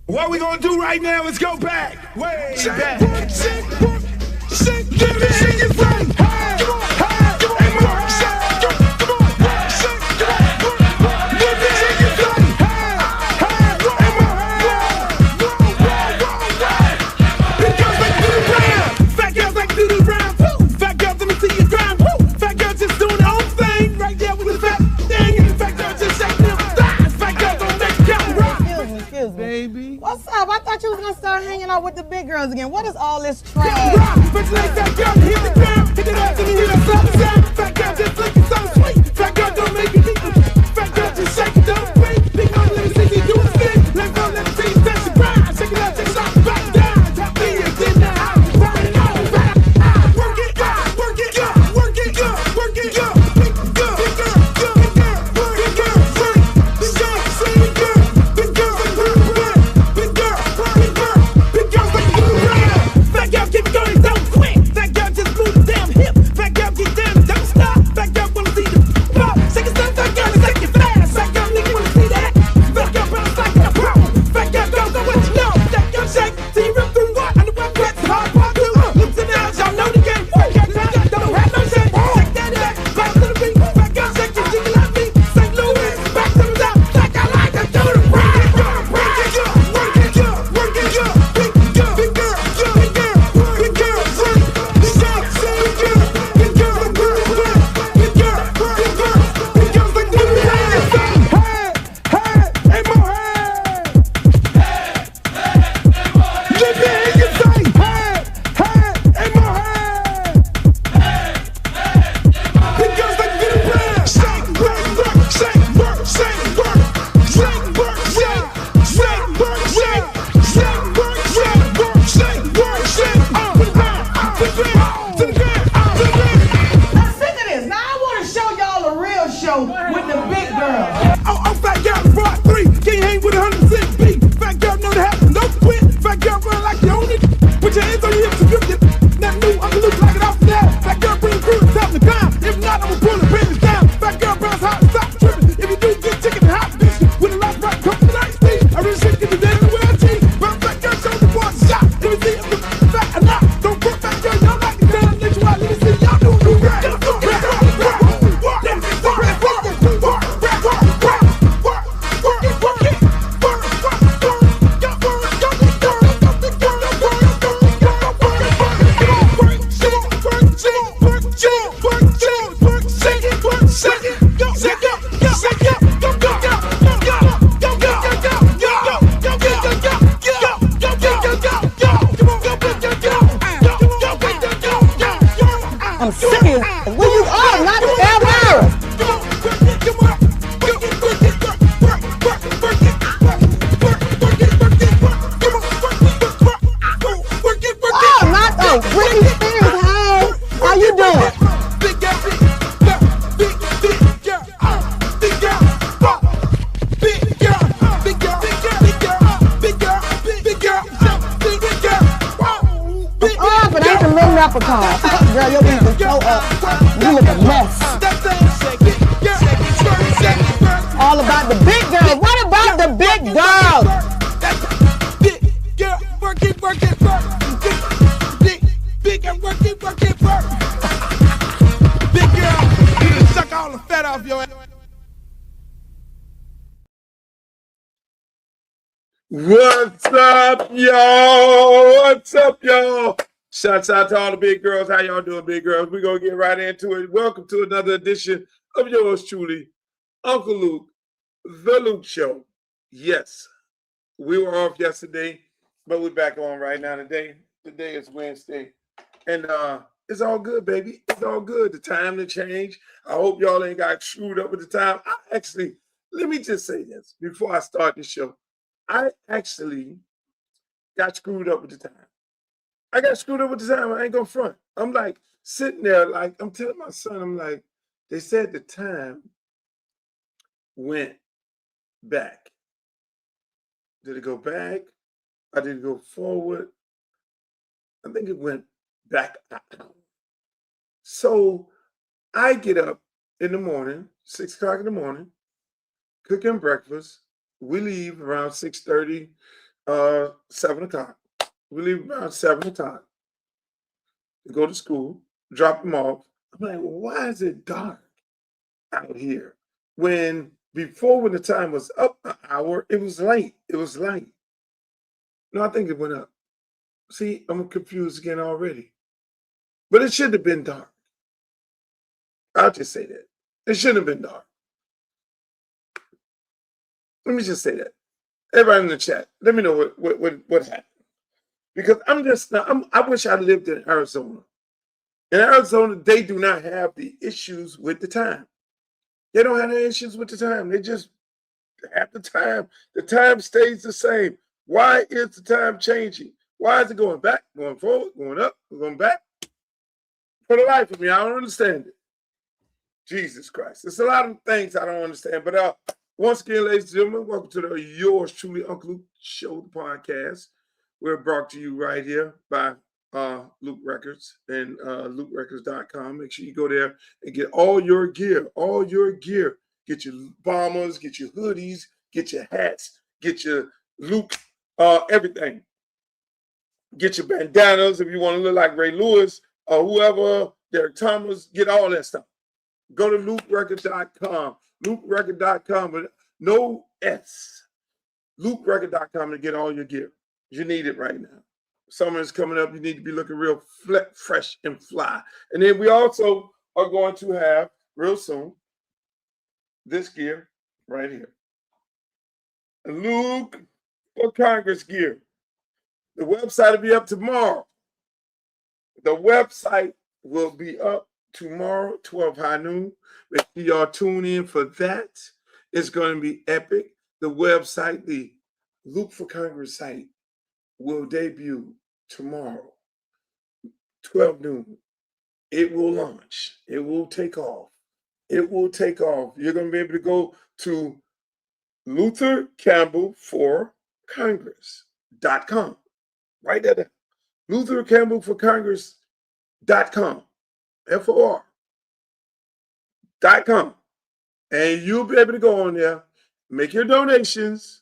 What we gonna do right now is go back, way back. Baby. What's up? I thought you was gonna start hanging out with the big girls again. What is all this trash? I'm serious. Where you are, not ever. Oh, not the Britney Spears. Hey, how you doing? Oh, but ain't the little leprechaun. Girl, your beat is so up. You look a mess. All about the big girls. What about the big girls? Big girl, work it, work it, work. Big girl, work it, work it, work. Big girl, you done suck all the fat off your ass. What's up, y'all? What's up, y'all? Shouts out to all the big girls. How y'all doing, big girls? We're going to get right into it. Welcome to another edition of yours truly, Uncle Luke, The Luke Show. Yes, we were off yesterday, but we're back on right now today. Today is Wednesday, and it's all good, baby. It's all good. The time to change. I hope y'all ain't got screwed up with the time. Let me just say this before I start the show. I actually got screwed up with the time. I got screwed up with the time. I ain't gonna front. I'm like sitting there, like I'm telling my son, I'm like, they said the time went back. Did it go back? Or did it go forward? I think it went back out. So I get up in the morning, 6 o'clock in the morning, cooking breakfast. We leave around 6:30 7 o'clock. We leave around 7 o'clock to go to school, drop them off. I'm like, well, why is it dark out here? When the time was up an hour, it was light. It was light. No, I think it went up. See, I'm confused again already. But it should have been dark. I'll just say that. It shouldn't have been dark. Let me just say that. Everybody in the chat, let me know what happened. Because I wish I lived in Arizona. In Arizona, they do not have the issues with the time. They don't have any issues with the time. They just have the time. The time stays the same. Why is the time changing? Why is it going back, going forward, going up, going back? For the life of me, I don't understand it. Jesus Christ. There's a lot of things I don't understand. But once again, ladies and gentlemen, welcome to the yours truly, Uncle Luke Show, the podcast. We're brought to you right here by Luke Records and LukeRecords.com. Make sure you go there and get all your gear, Get your bombers, get your hoodies, get your hats, get your Luke, everything. Get your bandanas if you want to look like Ray Lewis or whoever, Derek Thomas, get all that stuff. Go to LukeRecords.com, LukeRecords.com with no S. LukeRecords.com to get all your gear. You need it right now. Summer is coming up. You need to be looking real fresh and fly. And then we also are going to have, real soon, this gear right here. Luke for Congress gear. The website will be up tomorrow. The website will be up tomorrow, 12 high noon. Make sure y'all tune in for that. It's going to be epic. The website, the Luke for Congress site, will debut tomorrow, 12 noon. It will launch. It will take off. It will take off. You're going to be able to go to Luther Campbell for Congress.com. Write that down. Luther Campbell for Congress.com. FOR.com. And you'll be able to go on there, make your donations.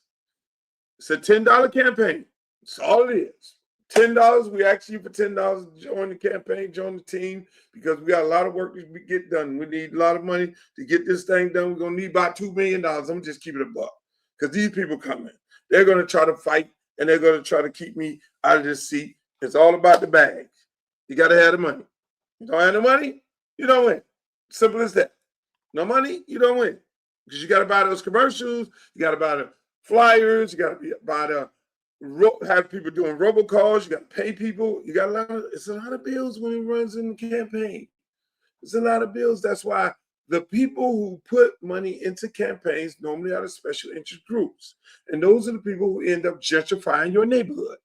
It's a $10 campaign. That's all it is. $10. We ask you for $10 to join the campaign, join the team, because we got a lot of work to get done. We need a lot of money to get this thing done. We're going to need about $2 million. I'm going to just keep it a buck because these people coming. They're going to try to fight, and they're going to try to keep me out of this seat. It's all about the bag. You got to have the money. You don't have the money, you don't win. Simple as that. No money, you don't win. Because you got to buy those commercials. You got to buy the flyers. You got to buy the have people doing robocalls. You got to pay people. You got it's a lot of bills when it runs in the campaign. It's a lot of bills. That's why the people who put money into campaigns normally are the special interest groups. And those are the people who end up gentrifying your neighborhood.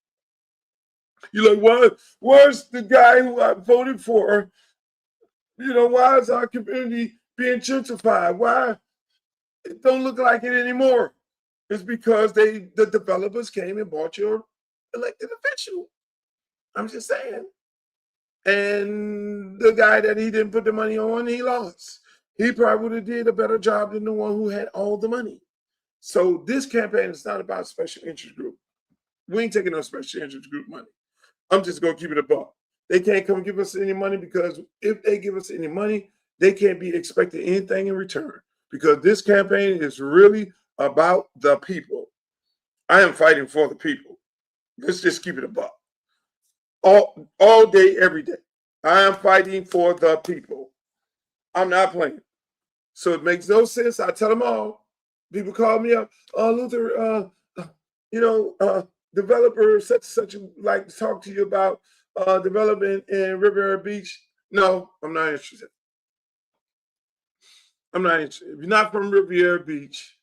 You're like, where's the guy who I voted for? Why is our community being gentrified? Why? It don't look like it anymore. It's because the developers came and bought your elected official. I'm just saying. And the guy that he didn't put the money on, he lost. He probably would have did a better job than the one who had all the money. So this campaign is not about special interest group. We ain't taking no special interest group money. I'm just going to keep it a buck. They can't come give us any money because if they give us any money, they can't be expecting anything in return because this campaign is really about the people. I am fighting for the people. Let's just keep it a buck. All day, every day. I am fighting for the people. I'm not playing. So it makes no sense. I tell them all. People call me up. Luther, developer such like to talk to you about development in Riviera Beach. No, I'm not interested. I'm not interested. If you're not from Riviera Beach,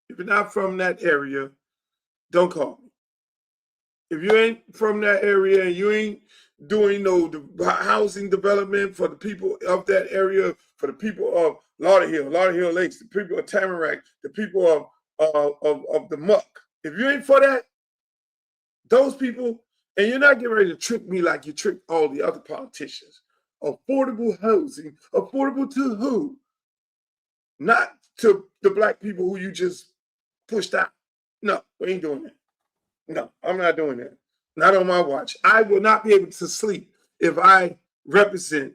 if you're not from that area, don't call me. If you ain't from that area and you ain't doing no housing development for the people of that area, for the people of Lauderhill Lakes, the people of Tamarack, the people of the Muck, if you ain't for that, those people, and you're not getting ready to trick me like you tricked all the other politicians. Affordable housing, affordable to who? Not to the black people who you just pushed out. No, we ain't doing that. No, I'm not doing that. Not on my watch. I will not be able to sleep if I represent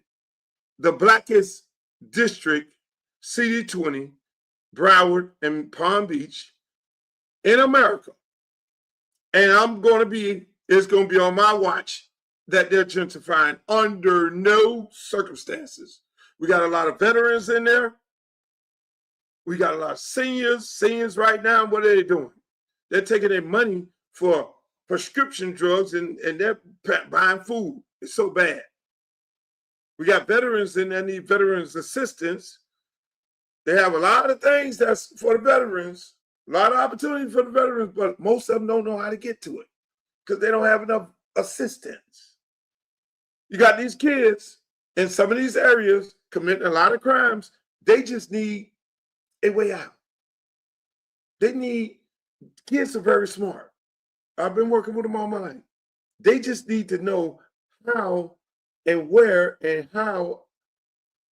the blackest district, CD20, Broward, and Palm Beach in America. And it's going to be on my watch that they're gentrifying under no circumstances. We got a lot of veterans in there. We got a lot of seniors. Seniors right now, what are they doing? They're taking their money for prescription drugs and they're buying food. It's so bad. We got veterans in there need veterans assistance. They have a lot of things that's for the veterans, a lot of opportunity for the veterans, but most of them don't know how to get to it because they don't have enough assistance. You got these kids in some of these areas committing a lot of crimes. They just need a way out. Kids are very smart. I've been working with them all my life. They just need to know how and where and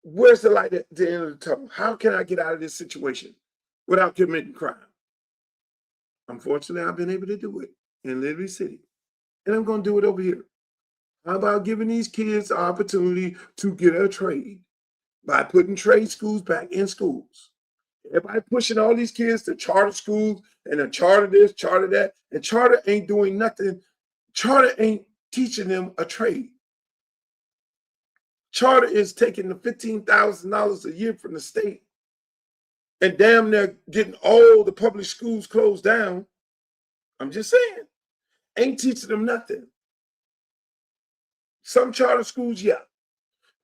where's the light at the end of the tunnel? How can I get out of this situation without committing crime? Unfortunately, I've been able to do it in Liberty City. And I'm going to do it over here. How about giving these kids the opportunity to get a trade by putting trade schools back in schools? Everybody pushing all these kids to charter schools and a charter this, charter that, and charter ain't doing nothing. Charter ain't teaching them a trade. Charter is taking the $15,000 a year from the state and damn near getting all the public schools closed down. I'm just saying, ain't teaching them nothing. Some charter schools, yeah,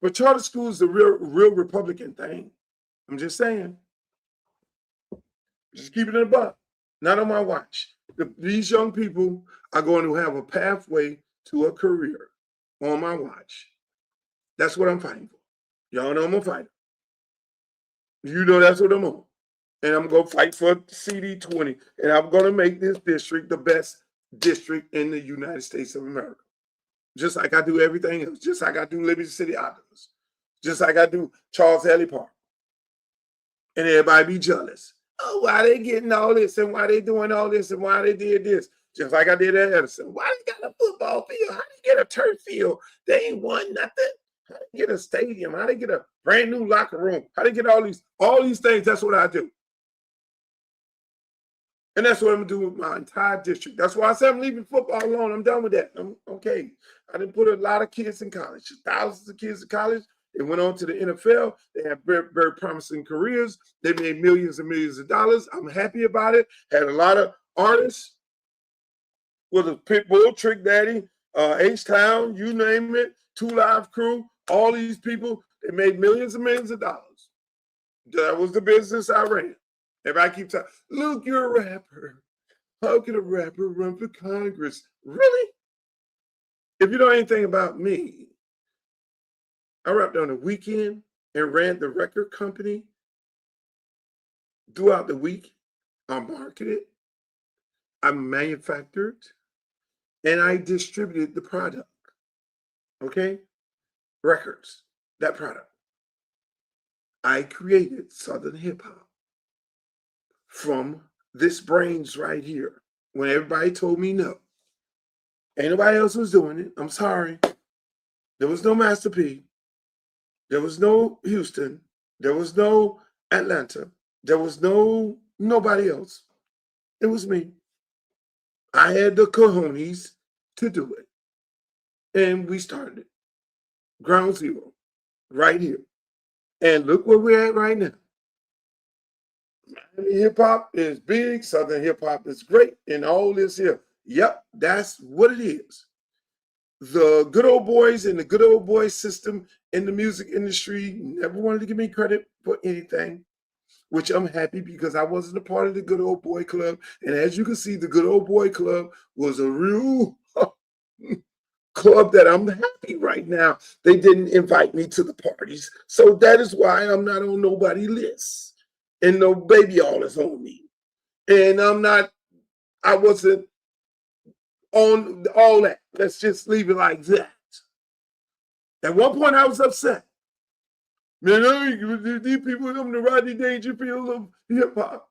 but charter schools is a real Republican thing. I'm just saying. Just keep it in a buck. Not on my watch. These young people are going to have a pathway to a career on my watch. That's what I'm fighting for. Y'all know I'm a fighter. You know that's what I'm on. And I'm going to fight for CD20. And I'm going to make this district the best district in the United States of America. Just like I do everything else. Just like I do Liberty City Optimus. Just like I do Charles Haley Park. And everybody be jealous. Oh, why they getting all this and why they doing all this and why they did this? Just like I did at Edison. Why they got a football field? How they get a turf field? They ain't won nothing. How they get a stadium? How they get a brand new locker room? How they get all these things? That's what I do. And that's what I'm doing with my entire district. That's why I said I'm leaving football alone. I'm done with that. I'm okay. I didn't put a lot of kids in college, thousands of kids in college. They went on to the NFL. They have very, very promising careers. They made millions and millions of dollars. I'm happy about it. Had a lot of artists with a Pitbull, Trick Daddy, H-Town, you name it, 2 Live Crew, all these people, they made millions and millions of dollars. That was the business I ran. Everybody keeps saying, Luke, you're a rapper. How can a rapper run for Congress? Really? If you know anything about me, I rapped on the weekend and ran the record company throughout the week. I marketed, I manufactured, and I distributed the product. Okay? Records, that product. I created Southern hip hop from this brains right here. When everybody told me no, ain't nobody else was doing it. I'm sorry. There was no Master P. There was no Houston. There was no Atlanta. There was nobody else. It was me. I had the cojones to do it. And we started it. Ground zero. Right here. And look where we're at right now. Hip hop is big. Southern hip hop is great. And all this here. Yep, that's what it is. The good old boys and the good old boy system in the music industry never wanted to give me credit for anything, which I'm happy because I wasn't a part of the good old boy club. And as you can see, the good old boy club was a real club that I'm happy right now. They didn't invite me to the parties. So that is why I'm not on nobody's list. And no baby all is on me. And I wasn't on all that. Let's just leave it like that. At one point, I was upset. Man, these people come to Rodney Dangerfield of hip hop.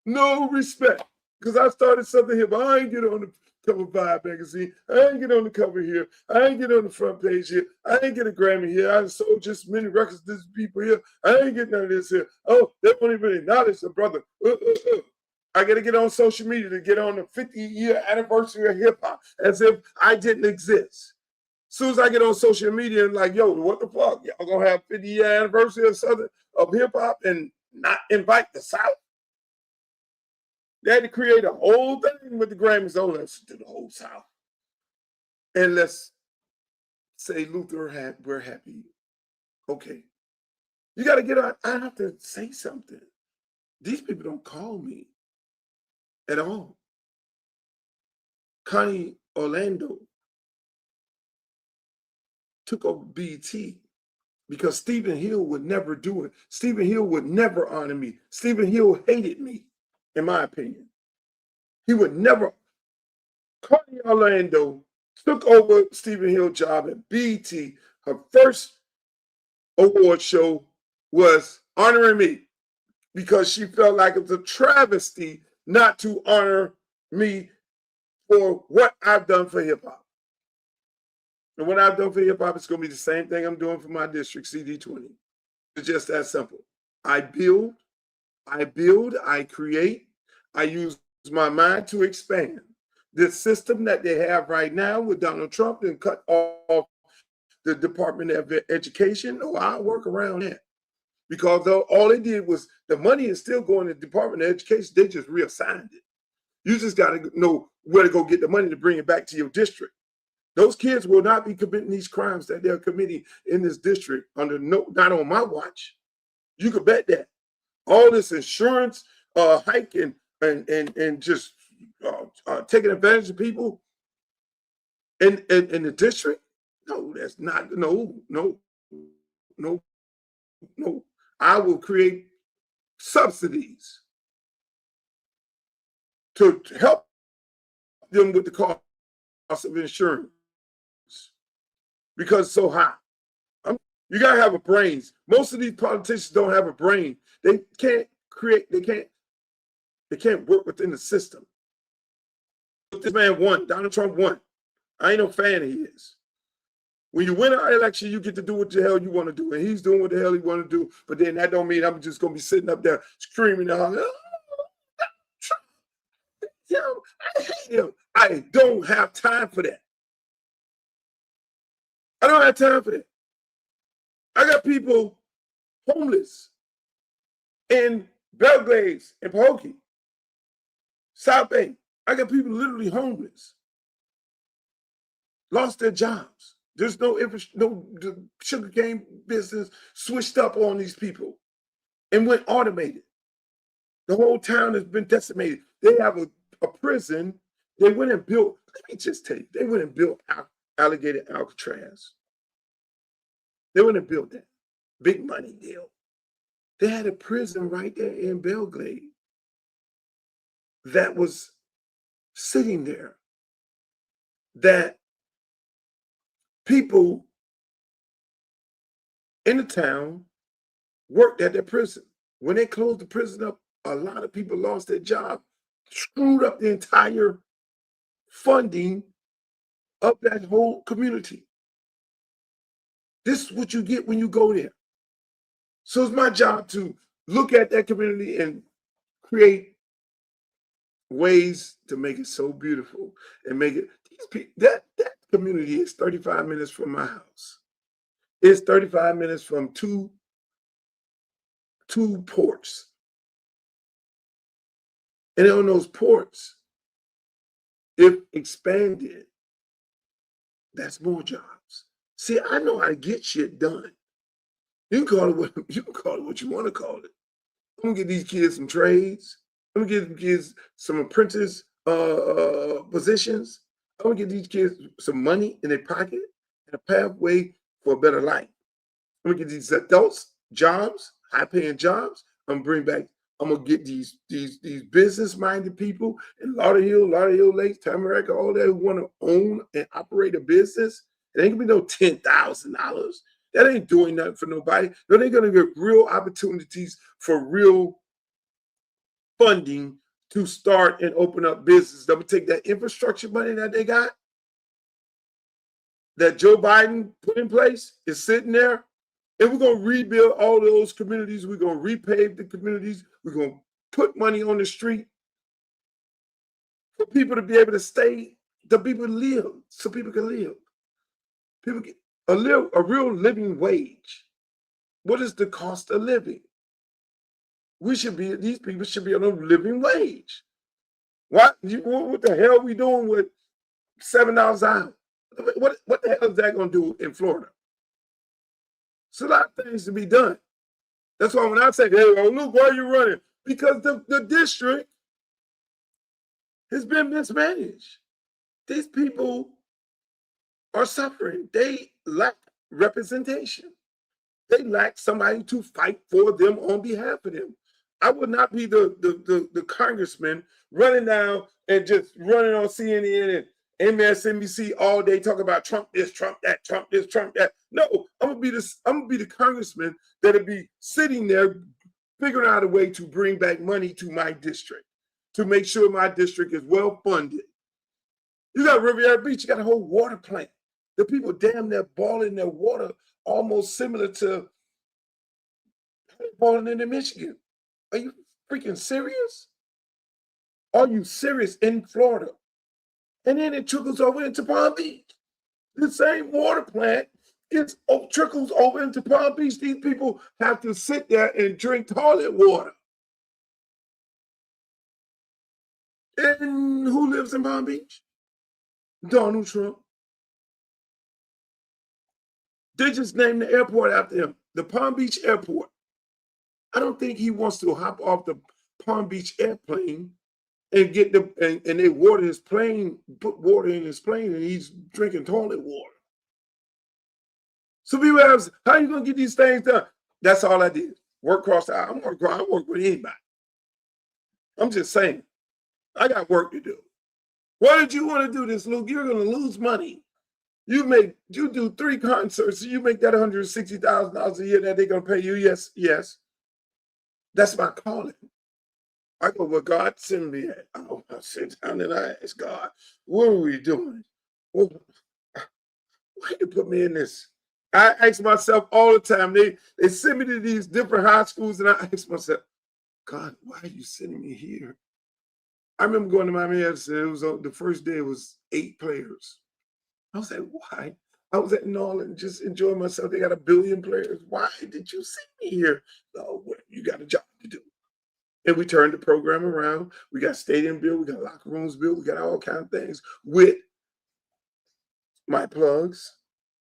No respect. Because I started something here, but I ain't get on the cover of Vibe magazine. I ain't get on the cover here. I ain't get on the front page here. I ain't get a Grammy here. I sold just many records to these people here. I ain't get none of this here. Oh, they won't even acknowledge the brother. I got to get on social media to get on the 50-year anniversary of hip hop as if I didn't exist. As soon as I get on social media and like, yo, what the fuck? Y'all gonna have 50-year anniversary of hip hop and not invite the South? They had to create a whole thing with the Grammys. Oh, let's do the whole South. And let's say Luther, we're happy. Okay. You got to get on. I have to say something. These people don't call me at all. Connie Orlando took over BET because Stephen Hill would never do it. Stephen Hill would never honor me. Stephen Hill hated me, in my opinion. He would never. Connie Orlando took over Stephen Hill's job at BET. Her first award show was honoring me because she felt like it was a travesty not to honor me for what I've done for hip hop. And what I've done for hip hop is going to be the same thing I'm doing for my district, CD20. It's just that simple. I build, I create, I use my mind to expand. This system that they have right now with Donald Trump and cut off the Department of Education, I'll work around that. Because all they did was, the money is still going to the Department of Education, they just reassigned it. You just got to know where to go get the money to bring it back to your district. Those kids will not be committing these crimes that they're committing in this district not on my watch. You could bet that. All this insurance hike and just taking advantage of people in the district. No, that's not, no. I will create subsidies to help them with the cost of insurance because it's so high. You got to have a brain. Most of these politicians don't have a brain. They can't work within the system. This man won. Donald Trump won. I ain't no fan of his. When you win an election, you get to do what the hell you want to do. And he's doing what the hell he want to do. But then that don't mean I'm just going to be sitting up there screaming and hollering, I hate him. I don't have time for that. I don't have time for that. I got people homeless in Belgrade and Pahokee, South Bay. I got people literally homeless, lost their jobs. There's no sugarcane business switched up on these people and went automated. The whole town has been decimated. They have a prison. They went and built, let me just tell you, they went and built Alligator Alcatraz. They went and built that. Big money deal. They had a prison right there in Belgrade that was sitting there that people in the town worked at their prison. When they closed the prison up, a lot of people lost their job, screwed up the entire funding of that whole community. This is what you get when you go there. So it's my job to look at that community and create ways to make it so beautiful and make it, that community is 35 minutes from my house. It's 35 minutes from two ports. And on those ports, if expanded, that's more jobs. See, I know how to get shit done. You can call it what you want to call it. I'm gonna get these kids some trades. I'm gonna get these kids some apprentice positions. I'm gonna get these kids some money in their pocket and a pathway for a better life. I'm gonna get these adults jobs, high-paying jobs. I'm gonna get these business-minded people in Lauderhill Lakes, Tamarack, all that who want to own and operate a business. It ain't gonna be no $10,000. That ain't doing nothing for nobody. No, they're gonna get real opportunities for real funding to start and open up business. They'll take that infrastructure money that they got, that Joe Biden put in place, is sitting there, and we're going to rebuild all those communities. We're going to repave the communities. We're going to put money on the street for people to be able to stay, the people live, so people can live. People get a real living wage. What is the cost of living? These people should be on a living wage. What the hell are we doing with $7 an hour? What the hell is that going to do in Florida? It's a lot of things to be done. That's why when I say, hey, Luke, why are you running? Because the district has been mismanaged. These people are suffering. They lack representation. They lack somebody to fight for them on behalf of them. I would not be the congressman running down and just running on CNN and MSNBC all day talking about Trump this, Trump that, Trump this, Trump that. No, I'm gonna be the congressman that'll be sitting there figuring out a way to bring back money to my district, to make sure my district is well funded. You got Riviera Beach, you got a whole water plant. The people damn near boiling their water almost similar to boiling in Michigan. Are you freaking serious? Are you serious in Florida? And then it trickles over into Palm Beach. The same water plant trickles over into Palm Beach. These people have to sit there and drink toilet water. And who lives in Palm Beach? Donald Trump. They just named the airport after him, the Palm Beach Airport. I don't think he wants to hop off the Palm Beach airplane and get and they water his plane, put water in his plane, and he's drinking toilet water. So people ask, how are you gonna get these things done? That's all I did. Work across the aisle. I work with anybody. I'm just saying, I got work to do. Why did you want to do this, Luke? You're gonna lose money. You do 3 concerts, you make that $160,000 a year that they're gonna pay you. Yes. That's my calling. I go, well, God send me at. I sit down and I ask God, what are we doing? Well, why you put me in this? I ask myself all the time. They send me to these different high schools, and I ask myself, God, why are you sending me here? I remember going to Miami. It was the first day. It was 8 players. I was like, why? I was at Norland just enjoying myself. They got 1 billion players. Why did you send me here? Oh, well, you got a job to do. And we turned the program around. We got stadium built. We got locker rooms built. We got all kinds of things with my plugs,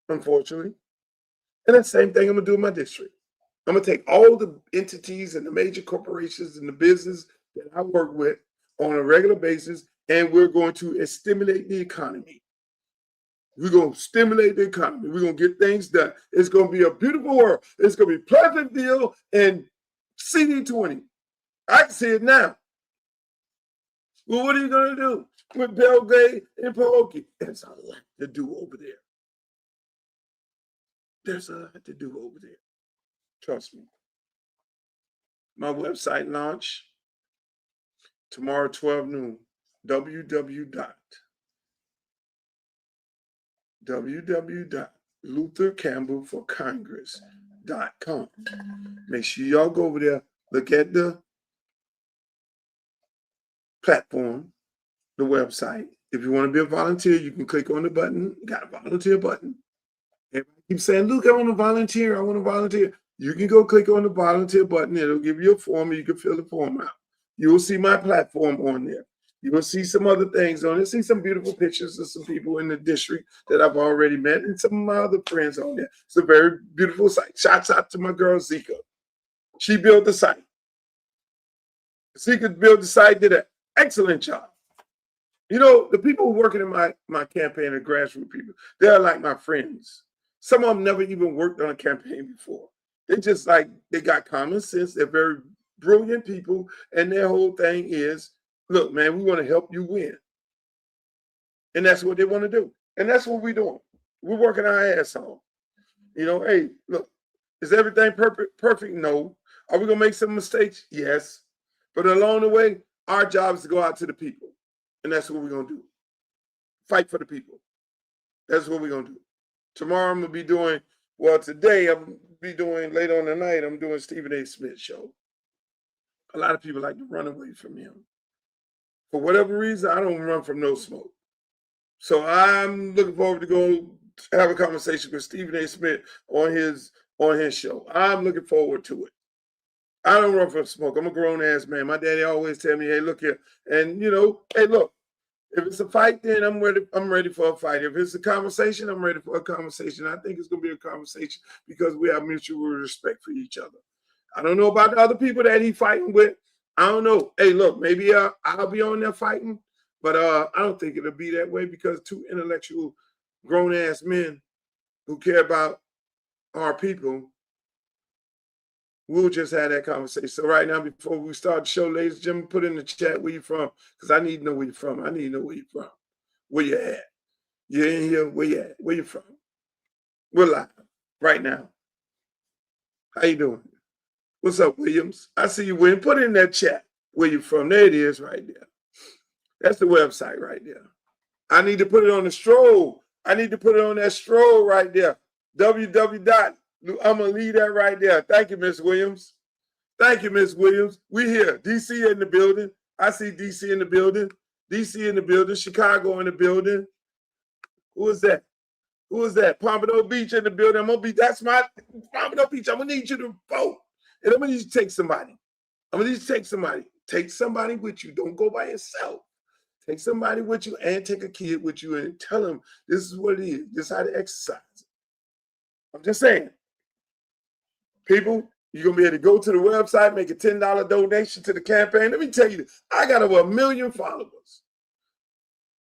unfortunately. And that same thing I'm going to do in my district. I'm going to take all the entities and the major corporations and the business that I work with on a regular basis, and we're going to stimulate the economy. We're going to stimulate the economy. We're going to get things done. It's going to be a beautiful world. It's going to be Pleasantville and CD20. I can see it now. Well, what are you going to do with Belgrade and Pahokee? There's a lot to do over there. There's a lot to do over there. Trust me. My website launch tomorrow, 12 noon. www.luthercampbellforcongress.com. Make sure y'all go over there, look at the platform, the website. If you want to be a volunteer, you can click on the button. You got a volunteer button. Everybody keeps saying, Luke, I want to volunteer. I want to volunteer. You can go click on the volunteer button. It'll give you a form, and you can fill the form out. You will see my platform on there. You will see some other things on there. See some beautiful pictures of some people in the district that I've already met and some of my other friends on there. It's a very beautiful site. Shouts out to my girl, Zika. She built the site. Zika built the site, did an excellent job. You know, the people working in my campaign are grassroots people. They're like my friends. Some of them never even worked on a campaign before. They just they got common sense. They're very brilliant people. And their whole thing is, look, man, we want to help you win. And that's what they want to do. And that's what we're doing. We're working our ass off. You know, hey, look, is everything perfect? No. Are we going to make some mistakes? Yes. But along the way, Our job is to go out to the people, and that's what we're going to do. Fight for the people. That's what we're going to do. Tomorrow I'm going to be doing, well, today I'm going to be doing, later on tonight, I'm doing Stephen A. Smith's show. A lot of people like to run away from him. For whatever reason, I don't run from no smoke. So I'm looking forward to go have a conversation with Stephen A. Smith on his show. I'm looking forward to it. I don't run from smoke. I'm a grown-ass man. My daddy always tell me, hey, look here. And, you know, hey, look, if it's a fight, then I'm ready for a fight. If it's a conversation, I'm ready for a conversation. I think it's going to be a conversation because we have mutual respect for each other. I don't know about the other people that he's fighting with. I don't know. Hey, look, maybe I'll be on there fighting, but I don't think it'll be that way because two intellectual grown-ass men who care about our people, we'll just have that conversation. So right now, before we start the show, ladies and gentlemen, put in the chat where you from, because I need to know where you're from. I need to know where you're from. Where you at? You're in here. Where you at? Where you from? We're live right now. How you doing? What's up, Williams? I see you, William. Put in that chat where you from. There it is right there. That's the website right there. I need to put it on the stroll. I need to put it on that stroll right there. www. I'm going to leave that right there. Thank you, Miss Williams. Thank you, Miss Williams. We here. DC in the building. I see DC in the building. DC in the building. Chicago in the building. Who is that? Who is that? Pompano Beach in the building. I'm going to be, that's my Pompano Beach. I'm going to need you to vote. And I'm going to need you to take somebody. I'm going to need you to take somebody. Take somebody with you. Don't go by yourself. Take somebody with you and take a kid with you and tell them this is what it is. This is how to exercise it. I'm just saying. People, you're going to be able to go to the website, make a $10 donation to the campaign. Let me tell you, I got over 1 million followers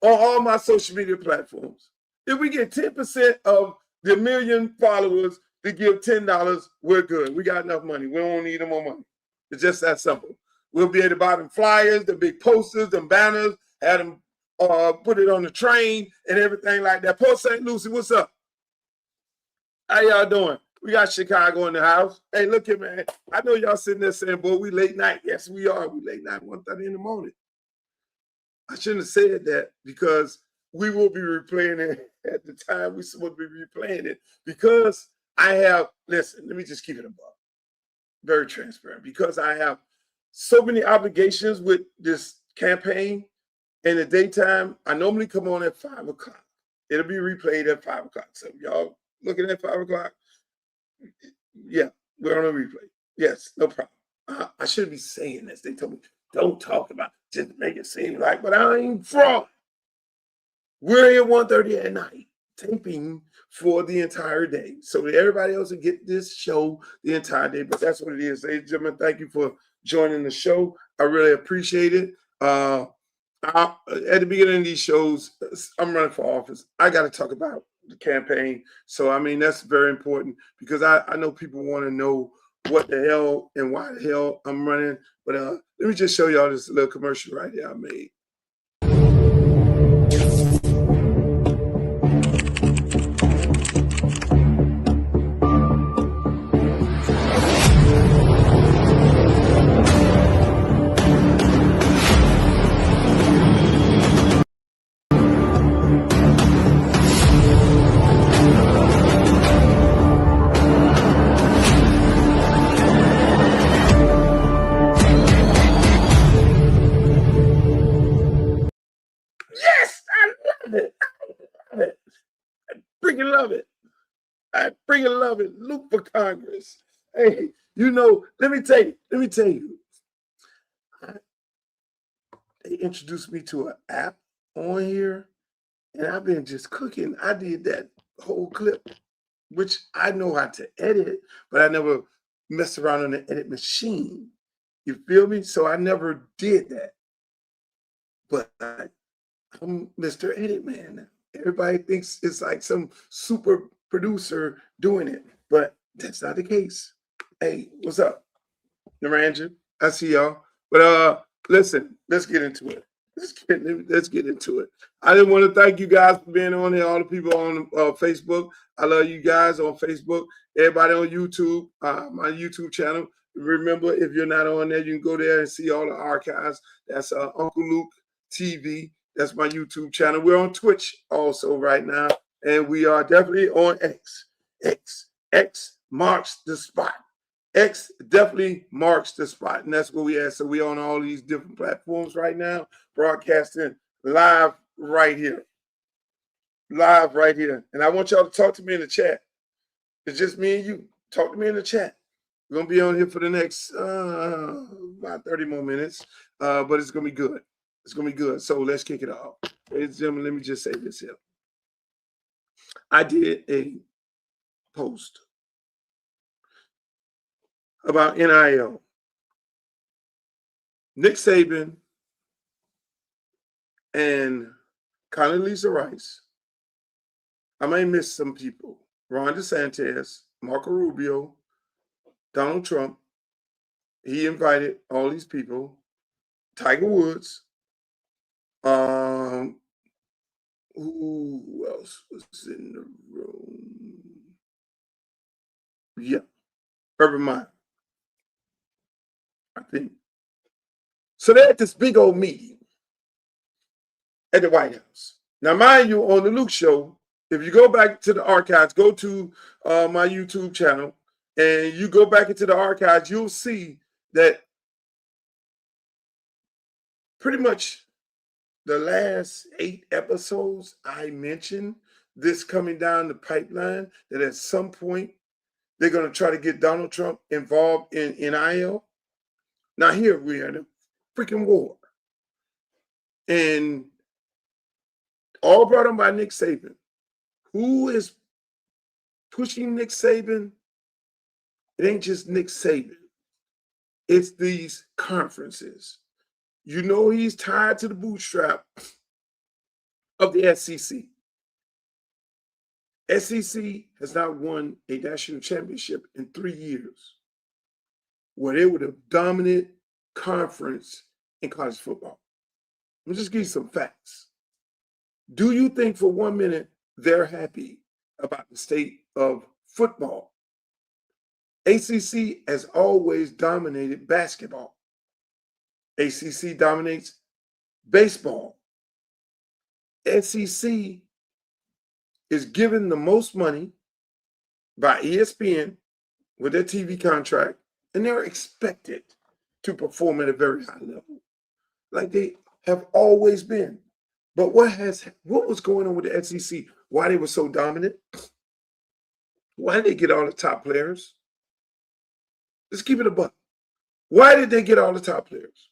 on all my social media platforms. If we get 10% of the 1 million followers to give $10, we're good. We got enough money. We don't need no more money. It's just that simple. We'll be able to buy them flyers, the big posters, them banners, have them put it on the train and everything like that. Port St. Lucie, what's up? How y'all doing? We got Chicago in the house. Hey, look here, man. I know y'all sitting there saying, boy, we late night. Yes, we are. We late night, 1:30 in the morning. I shouldn't have said that because we will be replaying it at the time we're supposed to be replaying it because I have, listen, let me just keep it above. Very transparent. Because I have so many obligations with this campaign in the daytime. I normally come on at 5 o'clock. It'll be replayed at 5 o'clock. So y'all looking at 5 o'clock? Yeah, we're on a replay. Yes, no problem. I should be saying this. They told me, don't talk about it. Just make it seem like, but I ain't fraud. We're here 1:30 at night, taping for the entire day. So that everybody else will get this show the entire day. But that's what it is. Ladies and gentlemen, thank you for joining the show. I really appreciate it. At the beginning of these shows, I'm running for office. I got to talk about the campaign. So, I mean, that's very important because I know people want to know what the hell and why the hell I'm running. But let me just show y'all this little commercial right here I made. Love it. Look for Congress. Hey, you know, let me tell you. They introduced me to an app on here, and I've been just cooking. I did that whole clip, which I know how to edit, but I never messed around on the edit machine. You feel me? So I never did that. But I'm Mr. Edit Man now. Everybody thinks it's like some super producer doing it, but that's not the case. Hey, what's up, Naranja? I see y'all. But listen, let's get into it. Let's get into it. I didn't want to thank you guys for being on here. All the people on Facebook. I love you guys on Facebook. Everybody on YouTube, my YouTube channel. remember, if you're not on there, you can go there and see all the archives. That's Uncle Luke TV. That's my YouTube channel. We're on Twitch also right now, and we are definitely on X. X marks the spot. X definitely marks the spot, and that's where we at. So we're on all these different platforms right now, broadcasting live right here. Live right here. And I want y'all to talk to me in the chat. It's just me and you. Talk to me in the chat. We're going to be on here for the next about 30 more minutes, but it's going to be good. It's going to be good. So let's kick it off. Ladies and gentlemen, let me just say this here. I did a post about NIL. Nick Saban and Condoleezza Rice. I may miss some people. Ron DeSantis, Marco Rubio, Donald Trump. He invited all these people. Tiger Woods. Who else was in the room? Yeah. Urban Meyer, I think. So they had this big old meeting at the White House. Now, mind you, on the Luke Show, if you go back to the archives, go to my YouTube channel, and you go back into the archives, you'll see that pretty much the last 8 episodes, I mentioned this coming down the pipeline, that at some point they're going to try to get Donald Trump involved in NIL. Now here we are in a freaking war. And all brought on by Nick Saban. Who is pushing Nick Saban? It ain't just Nick Saban. It's these conferences. You know he's tied to the bootstrap of the SEC. SEC has not won a national championship in 3 years, where they were the dominant conference in college football. Let me just give you some facts. Do you think for 1 minute they're happy about the state of football? ACC has always dominated basketball. ACC dominates baseball. SEC is given the most money by ESPN with their TV contract, and they're expected to perform at a very high level, like they have always been. But what was going on with the SEC? Why they were so dominant? Why did they get all the top players? Let's keep it a buck. Why did they get all the top players?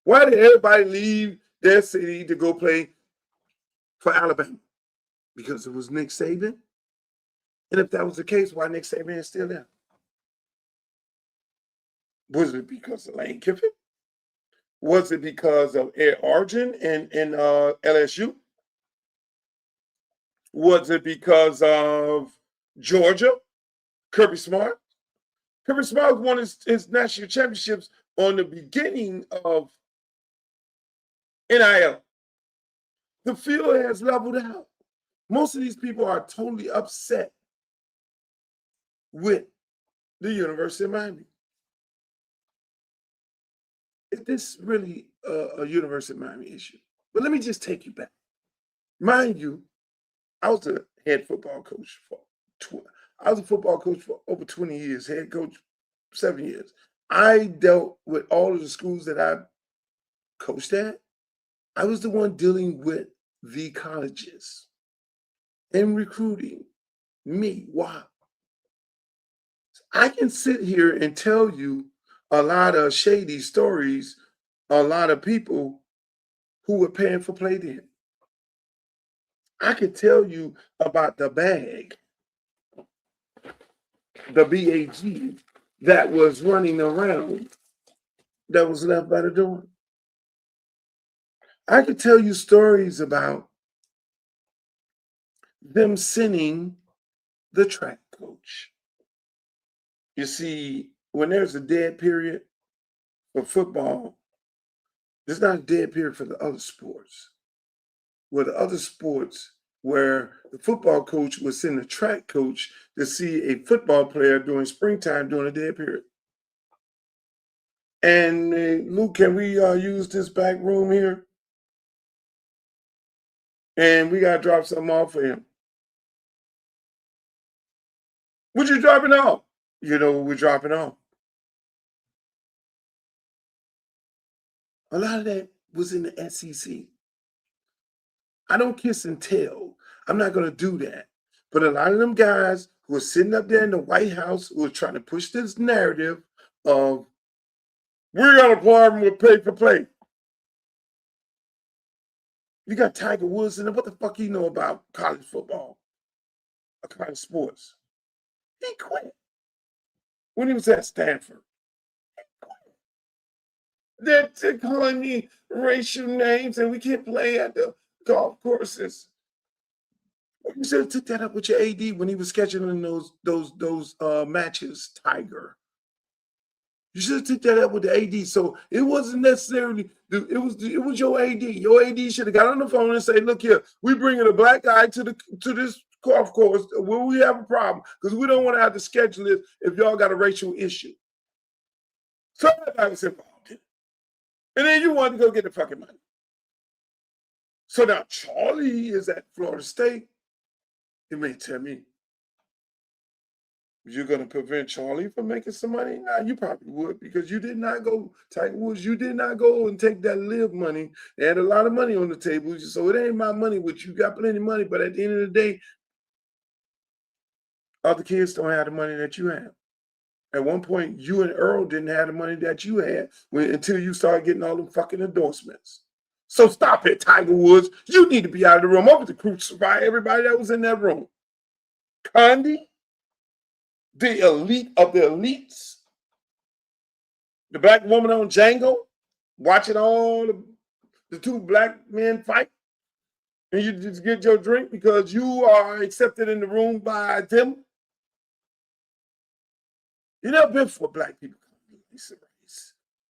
Why did everybody leave their city to go play for Alabama? Because it was Nick Saban? And if that was the case, why Nick Saban is still there? Was it because of Lane Kiffin? Was it because of Ed Arjun and LSU? Was it because of Georgia? Kirby Smart? Kirby Smart won his national championships on the beginning of NIL. The field has leveled out. Most of these people are totally upset with the University of Miami. Is this really a University of Miami issue? But let me just take you back. Mind you, I was a head football coach for over 20 years, head coach 7 years. I dealt with all of the schools that I coached at. I was the one dealing with the colleges and recruiting. Me, wow. I can sit here and tell you a lot of shady stories, a lot of people who were paying for play then. I could tell you about the bag, the BAG, that was running around, that was left by the door. I could tell you stories about them sending the track coach. You see, when there's a dead period for football, there's not a dead period for the other sports. Where the other sports, where the football coach would send the track coach to see a football player during springtime during a dead period. And Luke, can we use this back room here? And we got to drop something off for him. What you dropping off? You know what we're dropping off. A lot of that was in the SEC. I don't kiss and tell. I'm not going to do that. But a lot of them guys who are sitting up there in the White House who are trying to push this narrative of we got a problem with pay for play. You got Tiger Woods in there. What the fuck he know about college football or college sports? He quit when he was at Stanford. They're calling me racial names and we can't play at the golf courses. You should have took that up with your AD when he was scheduling those matches, Tiger. You should have took that up with the AD. So it wasn't necessarily it was your AD. Your AD should have got on the phone and say, "Look here, we bringing a black guy to this golf course where we have a problem because we don't want to have to schedule it if y'all got a racial issue." So everybody was involved in it. And then you wanted to go get the fucking money. So now Charlie is at Florida State. He may tell me, you're going to prevent Charlie from making some money? Nah, you probably would because you did not go, Tiger Woods, you did not go and take that live money. They had a lot of money on the table. So it ain't my money, which you got plenty of money. But at the end of the day, other kids don't have the money that you have. At one point, you and Earl didn't have the money that you had until you started getting all them fucking endorsements. So stop it, Tiger Woods. You need to be out of the room. I'm going to crucify everybody that was in that room. Condi, the elite of the elites, the black woman on Django, watching all the two black men fight, and you just get your drink because you are accepted in the room by them. You never been for black people,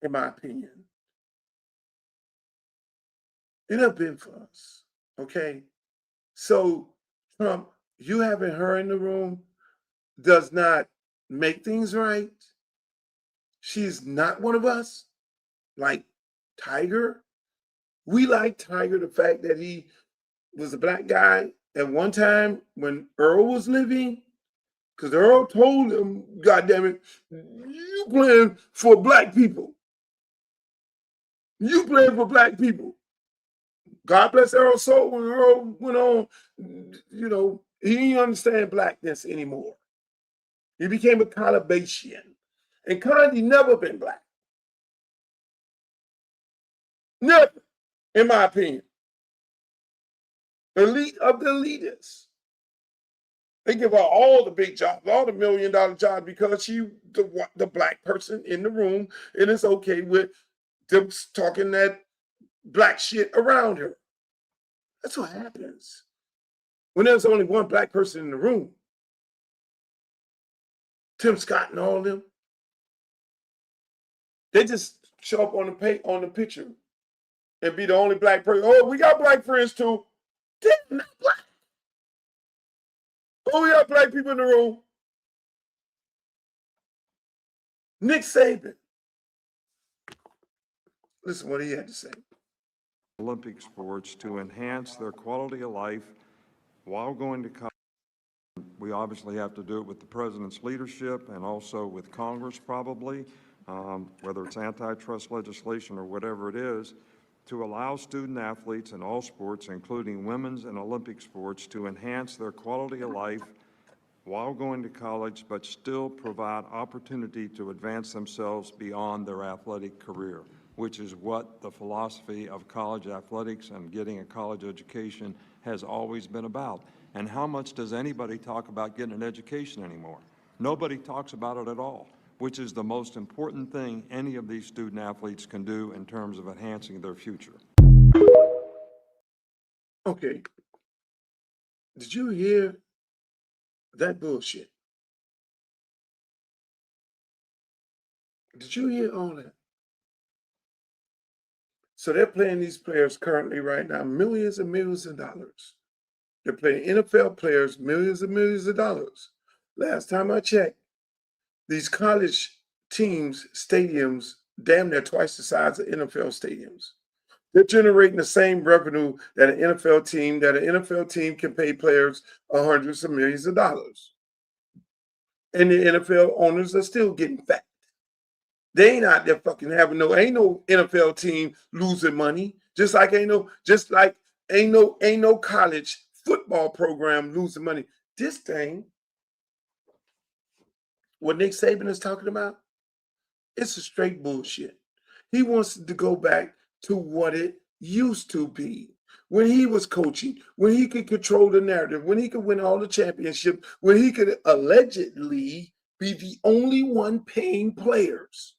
in my opinion. You never been for us, okay? So, Trump, you having her in the room does not make things right. She's not one of us, like Tiger. We like Tiger, the fact that he was a black guy at one time when Earl was living, because Earl told him, goddamn it, you playing for black people. You playing for black people. God bless Earl's soul. When Earl went on, you know, he didn't understand blackness anymore. He became a Calabasian. And Condi never been black. Never, in my opinion. Elite of the elitists. They give her all the big jobs, all the $1 million jobs because she the black person in the room, and it's okay with them talking that black shit around her. That's what happens when there's only one black person in the room. Tim Scott and all of them, they just show up on the picture and be the only black person. Oh, we got black friends too. They're not black. Oh, we got black people in the room. Nick Saban. Listen what he had to say. Olympic sports to enhance their quality of life while going to college. We obviously have to do it with the president's leadership and also with Congress probably, whether it's antitrust legislation or whatever it is, to allow student athletes in all sports, including women's and Olympic sports, to enhance their quality of life while going to college, but still provide opportunity to advance themselves beyond their athletic career, which is what the philosophy of college athletics and getting a college education has always been about. And how much does anybody talk about getting an education anymore? Nobody talks about it at all, which is the most important thing any of these student athletes can do in terms of enhancing their future. Okay. Did you hear that bullshit? Did you hear all that? So they're playing these players currently right now millions and millions of dollars. They're playing NFL players millions and millions of dollars. Last time I checked, these college teams, stadiums damn near twice the size of NFL stadiums. They're generating the same revenue that an NFL team can pay players hundreds of millions of dollars. And the NFL owners are still getting fat. They ain't out there fucking having ain't no NFL team losing money. Just like ain't no college football program losing money. This thing, what Nick Saban is talking about, it's a straight bullshit. He wants to go back to what it used to be. When he was coaching, when he could control the narrative, when he could win all the championships, when he could allegedly be the only one paying players.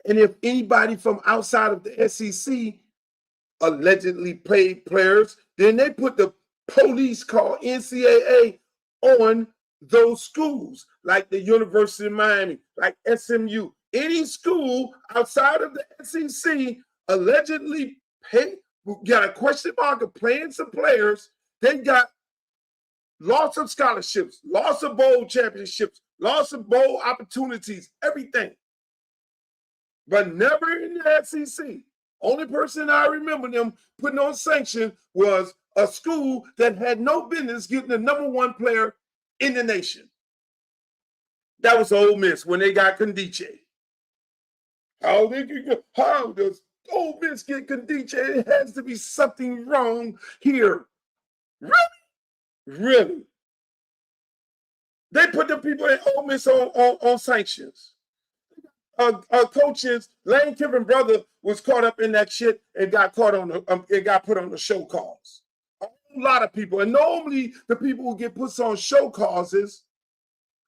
And if anybody from outside of the SEC allegedly paid players, then they put the police call NCAA on those schools, like the University of Miami, like SMU. Any school outside of the SEC allegedly got a question mark of playing some players. They got lots of scholarships, lots of bowl championships, lots of bowl opportunities, everything. But never in the SEC. Only person I remember them putting on sanction was a school that had no business getting the number one player in the nation. That was Ole Miss when they got Condiche. How does Ole Miss get Condiche? It has to be something wrong here. Really? Really? They put the people in Ole Miss on sanctions. Coaches, Lane Kiffin's brother was caught up in that shit and got caught on it got put on the show cause. A whole lot of people, and normally the people who get put on show causes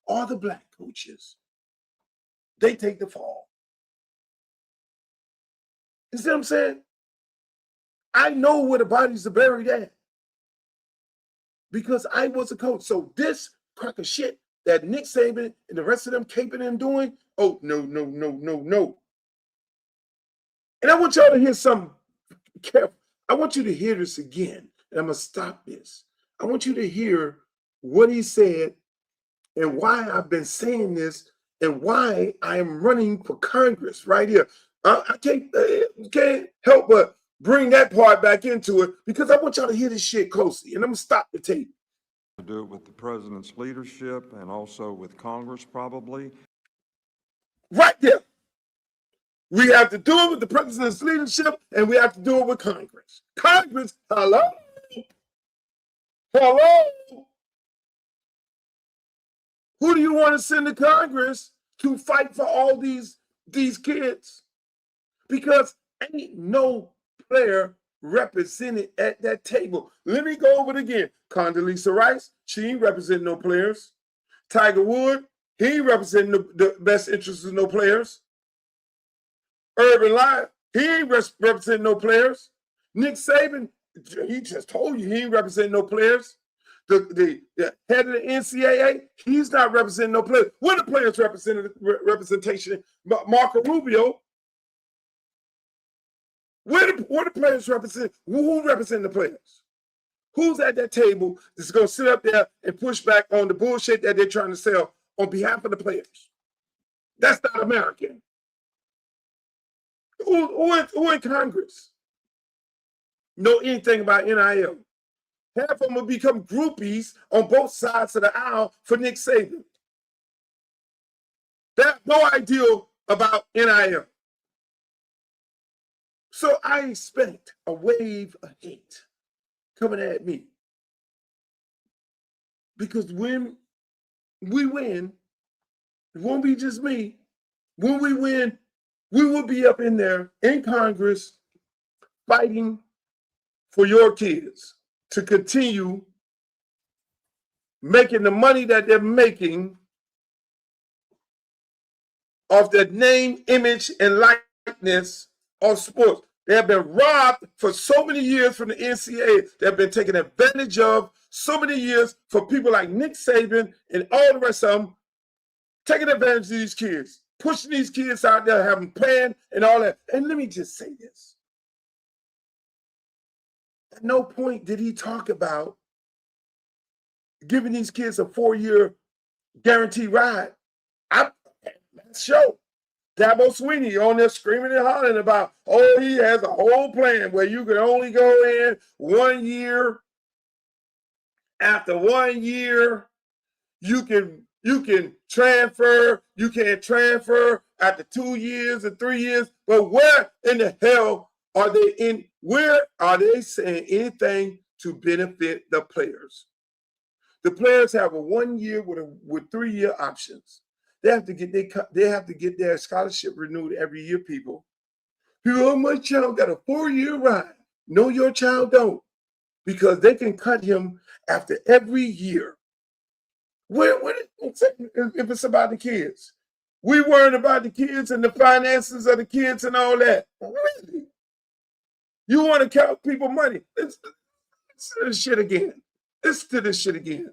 are the black coaches. They take the fall. You see what I'm saying? I know where the bodies are buried at because I was a coach. So this crack of shit that Nick Saban and the rest of them caping and doing, oh, no. And I want y'all to hear something careful. I want you to hear this again, and I'm going to stop this. I want you to hear what he said and why I've been saying this and why I am running for Congress right here. I can't help but bring that part back into it because I want y'all to hear this shit closely, and I'm going to stop the tape. To do it with the president's leadership and also with Congress, probably. Right there. We have to do it with the president's leadership, and we have to do it with Congress. Congress, hello? Hello? Who do you want to send to Congress to fight for all these kids? Because ain't no player represented at that table. Let me go over it again. Condoleezza Rice, she ain't representing no players. Tiger Wood, he ain't representing the best interests of no players. Urban Live, he ain't representing no players. Nick Saban, he just told you he ain't representing no players. The head of the NCAA, he's not representing no players. What are the players representation? Marco Rubio. What are the players represent? Who represent the players? Who's at that table that's going to sit up there and push back on the bullshit that they're trying to sell on behalf of the players? That's not American. Who in Congress know anything about NIL? Half of them will become groupies on both sides of the aisle for Nick Saban. They have no idea about NIL. So I expect a wave of hate coming at me. Because when we win, it won't be just me. When we win, we will be up in there in Congress fighting for your kids to continue making the money that they're making off their name, image, and likeness of sports. They have been robbed for so many years from the NCAA. They have been taken advantage of so many years for people like Nick Saban and all the rest of them, taking advantage of these kids, pushing these kids out there, having plan and all that. And let me just say this. At no point did he talk about giving these kids a 4-year guaranteed ride. Last show, Dabo Sweeney on there screaming and hollering about, oh, he has a whole plan where you can only go in 1 year. After 1 year, you can transfer. You can't transfer after 2 years and 3 years. But where in the hell are they in? Where are they saying anything to benefit the players? The players have a 1 year with 3 year options. They have to get their scholarship renewed every year, people. Oh, my child got a 4-year ride. No, your child don't. Because they can cut him after every year. If it's about the kids? We worried about the kids and the finances of the kids and all that. Really? You want to count people money? Let's do this shit again. Let's do this shit again.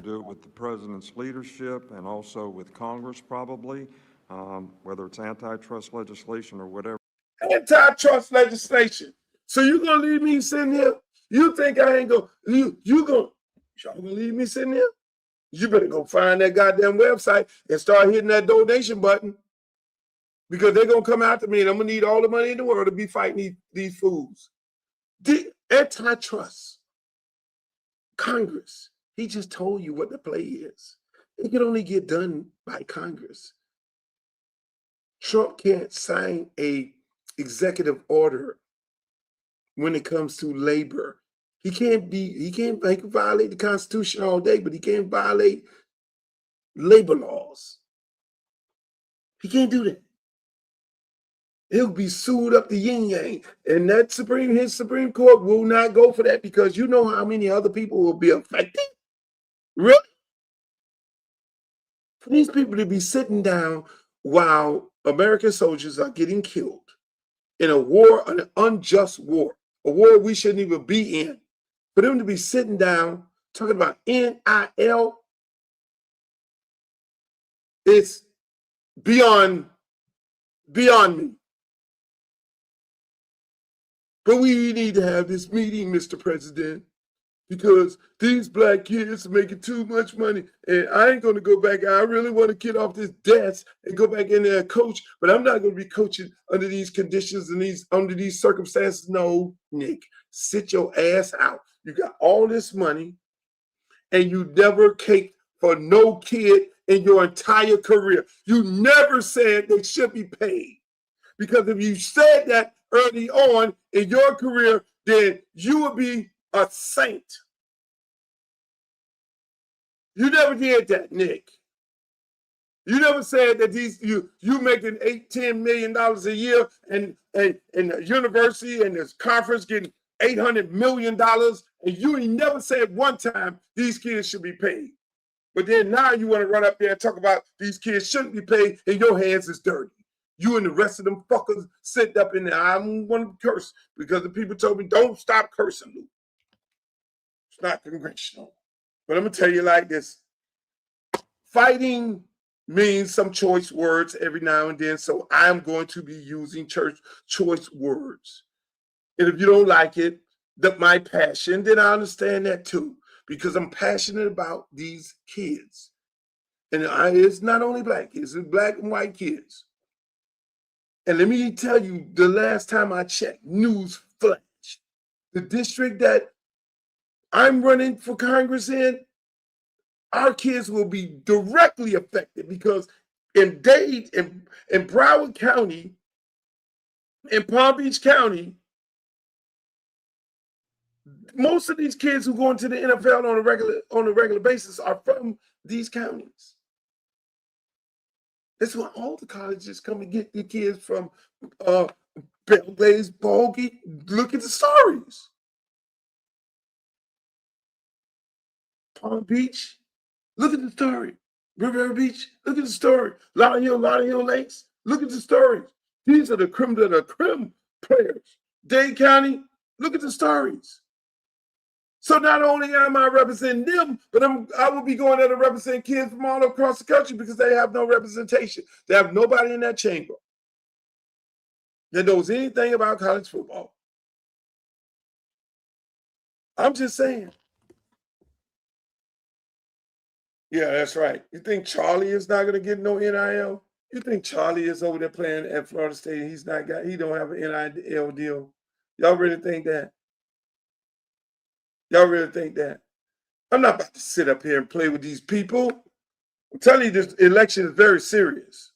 Do it with the president's leadership and also with Congress probably, whether it's antitrust legislation or whatever. Antitrust legislation. So you gonna leave me sitting here? You think I ain't gonna, y'all gonna leave me sitting here? You better go find that goddamn website and start hitting that donation button, because they're gonna come after me and I'm gonna need all the money in the world to be fighting these fools. The antitrust. Congress. He just told you what the play is. It can only get done by Congress. Trump can't sign a executive order when it comes to labor. He can violate the Constitution all day, but he can't violate labor laws. He can't do that. He'll be sued up the yin yang, and his Supreme Court will not go for that, because you know how many other people will be affected. Really? For these people to be sitting down while American soldiers are getting killed in a war, an unjust war, a war we shouldn't even be in, for them to be sitting down talking about NIL, it's beyond me. But we need to have this meeting, Mr. President, because these black kids are making too much money, and I ain't going to go back. I really want to get off this desk and go back in there and coach, but I'm not going to be coaching under these conditions and under these circumstances. No, Nick, sit your ass out. You got all this money, and you never caked for no kid in your entire career. You never said they should be paid, because if you said that early on in your career, then you would be a saint. You never did that, Nick. You never said that you making $8-10 million a year, and the university and this conference getting $800 million, and you ain't never said one time these kids should be paid. But then now you want to run up there and talk about these kids shouldn't be paid, and your hands is dirty. You and the rest of them fuckers sit up in there. I don't want to curse, because the people told me, don't stop cursing, Luke. It's not congressional. But I'm going to tell you like this. Fighting means some choice words every now and then, so I'm going to be using choice words. And if you don't like it, my passion, then I understand that too, because I'm passionate about these kids. And it's not only black kids, it's black and white kids. And let me tell you, the last time I checked, news flash, the district that I'm running for Congress in, our kids will be directly affected, because in Dade, in Broward County, in Palm Beach County, most of these kids who go into the NFL on a regular basis are from these counties. That's why all the colleges come and get the kids from Bellglaze, Bogey. Look at the stories. Palm Beach, look at the story. Riviera Beach, look at the story. Lauder Hill Lakes, look at the stories. These are the creme players. Dade County, look at the stories. So not only am I representing them, but I will be going there to represent kids from all across the country, because they have no representation. They have nobody in that chamber that knows anything about college football. I'm just saying. Yeah, that's right. You think Charlie is not going to get no NIL? You think Charlie is over there playing at Florida State and he don't have an NIL deal? Y'all really think that? Y'all really think that? I'm not about to sit up here and play with these people. I'm telling you, this election is very serious.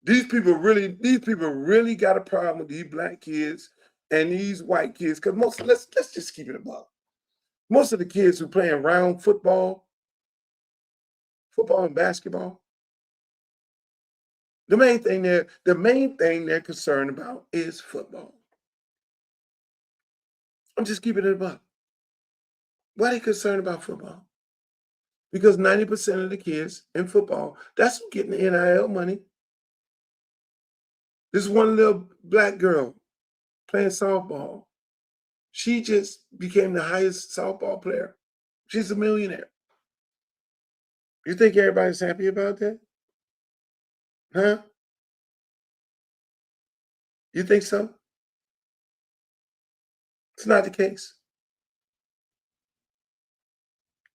These people really got a problem with these black kids and these white kids. Because let's just keep it above. Most of the kids who playing round football and basketball, the main thing they're concerned about is football. I'm just keeping it above. Why are they concerned about football? Because 90% of the kids in football, that's who getting the NIL money. This one little black girl playing softball. She just became the highest softball player. She's a millionaire. You think everybody's happy about that? Huh? You think so? It's not the case.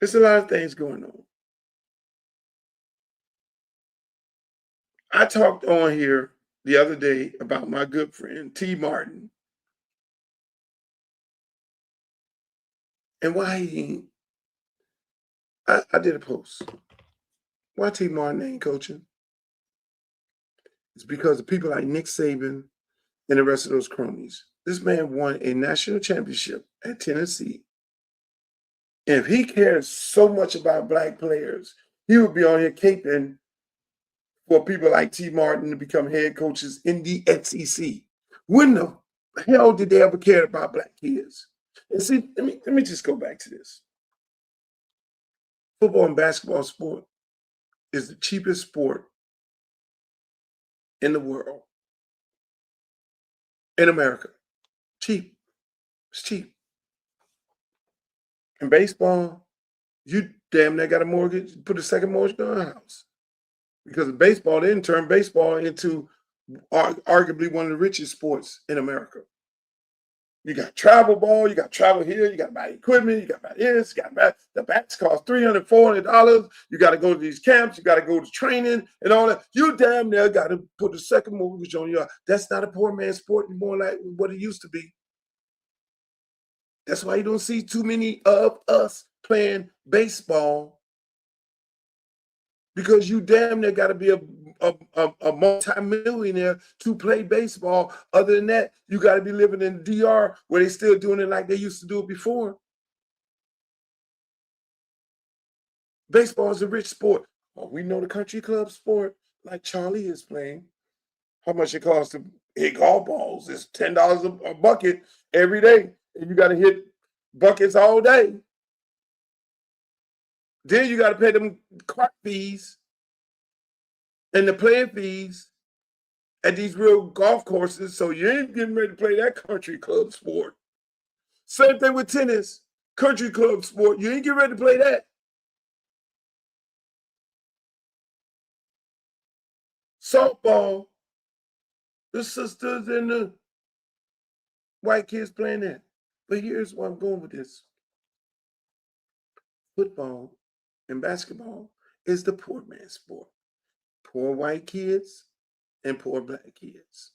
There's a lot of things going on. I talked on here the other day about my good friend T. Martin and why I did a post. Why T. Martin ain't coaching? It's because of people like Nick Saban and the rest of those cronies. This man won a national championship at Tennessee. And if he cares so much about black players, he would be on here caping for people like T. Martin to become head coaches in the SEC. When the hell did they ever care about black kids? And see, let me just go back to this. Football and basketball sport is the cheapest sport in the world. In America. Cheap. It's cheap. In baseball, you damn near got a mortgage, put a second mortgage on a house. Because of baseball, they didn't turn baseball into arguably one of the richest sports in America. You got travel ball, you got travel here, you got to buy equipment, you got to buy this, you got to buy, the bats cost $300, $400. You got to go to these camps, you got to go to training and all that. You damn near got to put a second mortgage on your. That's not a poor man's sport anymore like what it used to be. That's why you don't see too many of us playing baseball, because you damn near got to be a multi-millionaire to play baseball. Other than that, you got to be living in DR where they still doing it like they used to do it before. Baseball is a rich sport. Oh, we know the country club sport, like Charlie is playing. How much it costs to hit golf balls? It's $10 a bucket every day. And you got to hit buckets all day. Then you got to pay them cart fees and the playing fees at these real golf courses. So you ain't getting ready to play that country club sport. Same thing with tennis. Country club sport. You ain't getting ready to play that. Softball. The sisters and the white kids playing that. But here's where I'm going with this. Football and basketball is the poor man's sport. Poor white kids and poor black kids.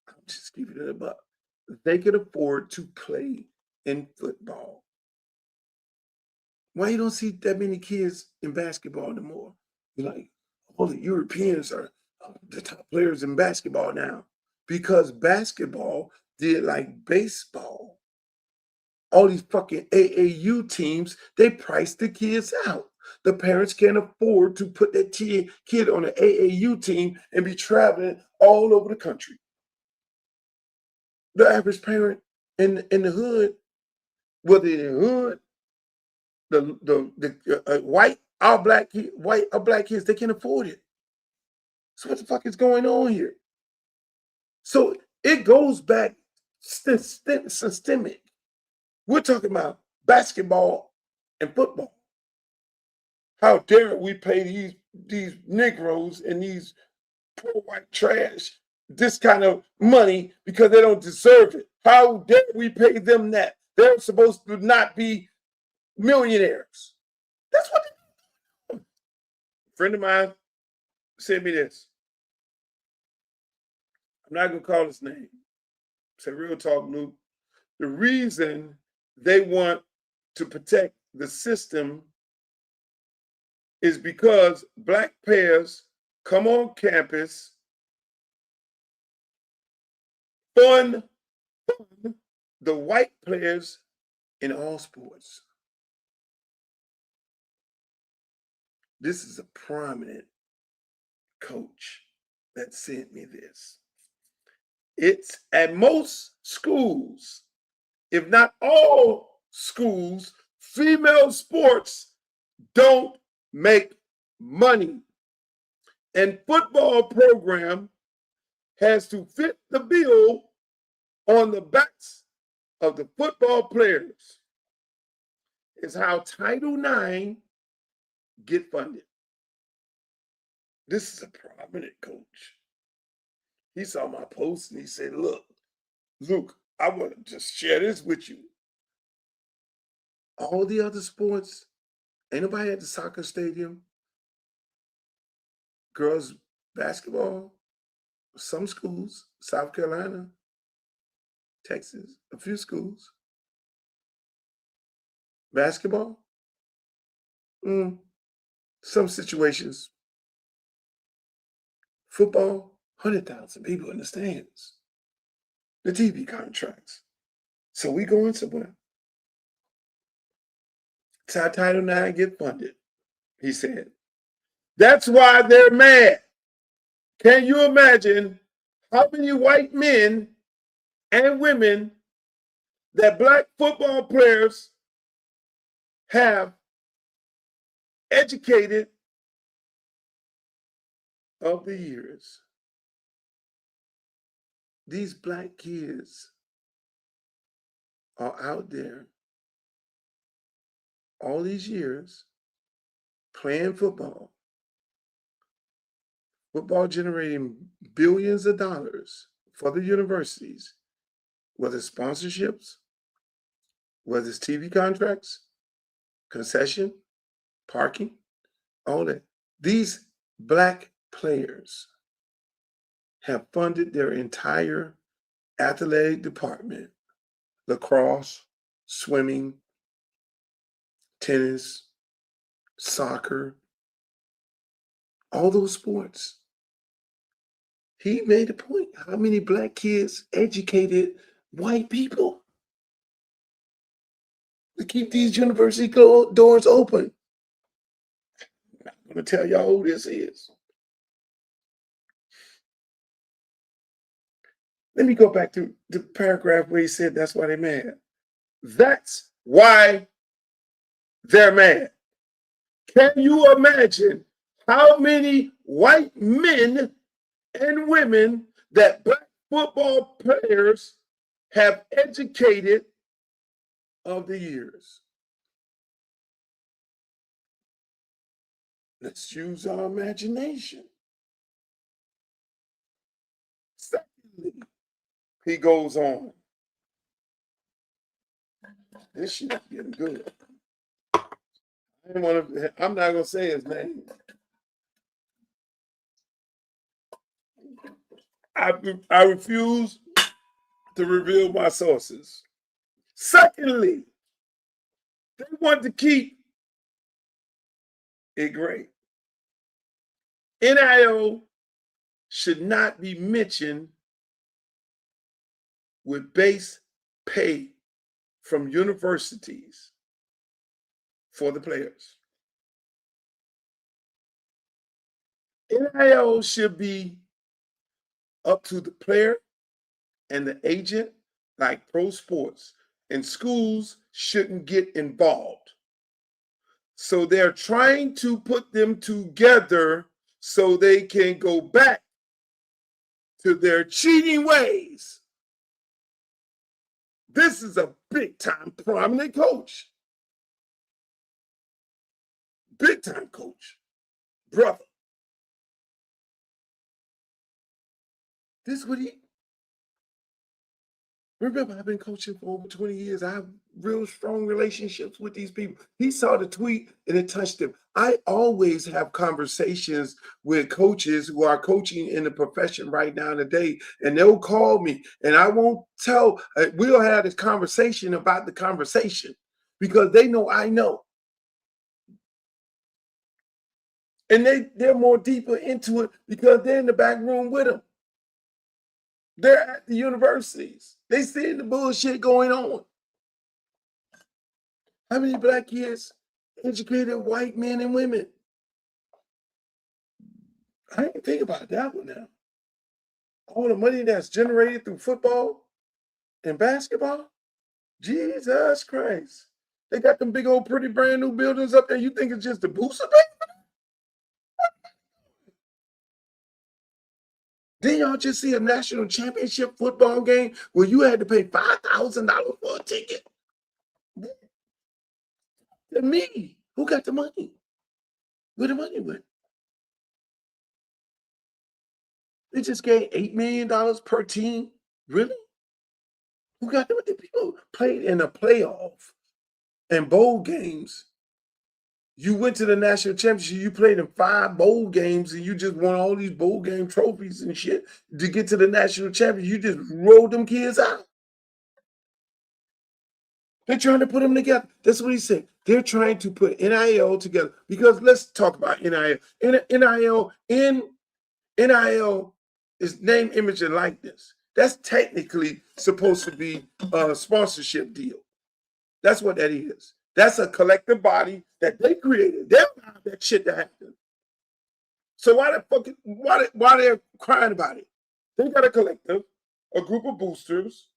I'm just keeping it above. They can afford to play in football. Why you don't see that many kids in basketball anymore? You're like, all the Europeans are the top players in basketball now. Because basketball did like baseball. All these fucking AAU teams, they price the kids out. The parents can't afford to put that kid on an AAU team and be traveling all over the country. The average parent in the hood, whether in the hood, the white or black kids, they can't afford it. So what the fuck is going on here? So it goes back systemic. We're talking about basketball and football. How dare we pay these Negroes and these poor white trash this kind of money because they don't deserve it? How dare we pay them that? They're supposed to not be millionaires. That's what they do. A friend of mine sent me this. I'm not going to call his name. Say, real talk, Luke. The reason they want to protect the system is because black players come on campus, fund the white players in all sports. This is a prominent coach that sent me this. It's at most schools, if not all schools, female sports don't make money. And football program has to fit the bill on the backs of the football players. It's how Title IX get funded. This is a prominent coach. He saw my post and he said, look, Luke, I want to just share this with you. All the other sports, ain't nobody at the soccer stadium. Girls basketball, some schools, South Carolina, Texas, a few schools. Basketball, some situations. Football, 100,000 people in the stands. The TV contracts. So we going somewhere. It's how Title IX get funded, he said. That's why they're mad. Can you imagine how many white men and women that black football players have educated of the years? These black kids are out there all these years playing football. Football generating billions of dollars for the universities, whether it's sponsorships, whether it's TV contracts, concession, parking, all that. These black players have funded their entire athletic department, lacrosse, swimming, tennis, soccer, all those sports. He made a point. How many black kids educated white people to keep these university doors open? I'm not going to tell y'all who this is. Let me go back to the paragraph where he said that's why they're mad. That's why they're mad. Can you imagine how many white men and women that black football players have educated of the years? Let's use our imagination. Secondly, he goes on. This shit is getting good. I'm not going to say his name. I refuse to reveal my sources. Secondly, they want to keep it great. NIL should not be mentioned with base pay from universities for the players. NIL should be up to the player and the agent, like pro sports, and schools shouldn't get involved. So they're trying to put them together so they can go back to their cheating ways. This is a big-time prominent coach. Big-time coach. Brother. This is what he... Remember, I've been coaching for over 20 years. I've real strong relationships with these people. He saw the tweet and it touched him. I always have conversations with coaches who are coaching in the profession right now today, and they'll call me and I won't tell. We'll have this conversation about the conversation because they know I know. And they're more deeper into it because they're in the back room with them. They're at the universities. They see the bullshit going on. How many black kids educated white men and women? I didn't think about that one now. All the money that's generated through football and basketball? Jesus Christ. They got them big old pretty brand new buildings up there. You think it's just the booster baby? Didn't y'all just see a national championship football game where you had to pay $5,000 for a ticket? To me, who got the money? Where the money went? They just gave $8 million per team. Really? Who got the money? People played in a playoff and bowl games. You went to the national championship, you played in 5 bowl games, and you just won all these bowl game trophies and shit to get to the national championship. You just rolled them kids out. They're trying to put them together. That's what he said. They're trying to put NIL together because let's talk about NIL. NIL is name, image, and likeness. That's technically supposed to be a sponsorship deal. That's what that is. That's a collective body that they created. They don't have that shit to happen. So why they're crying about it? They got a collective, a group of boosters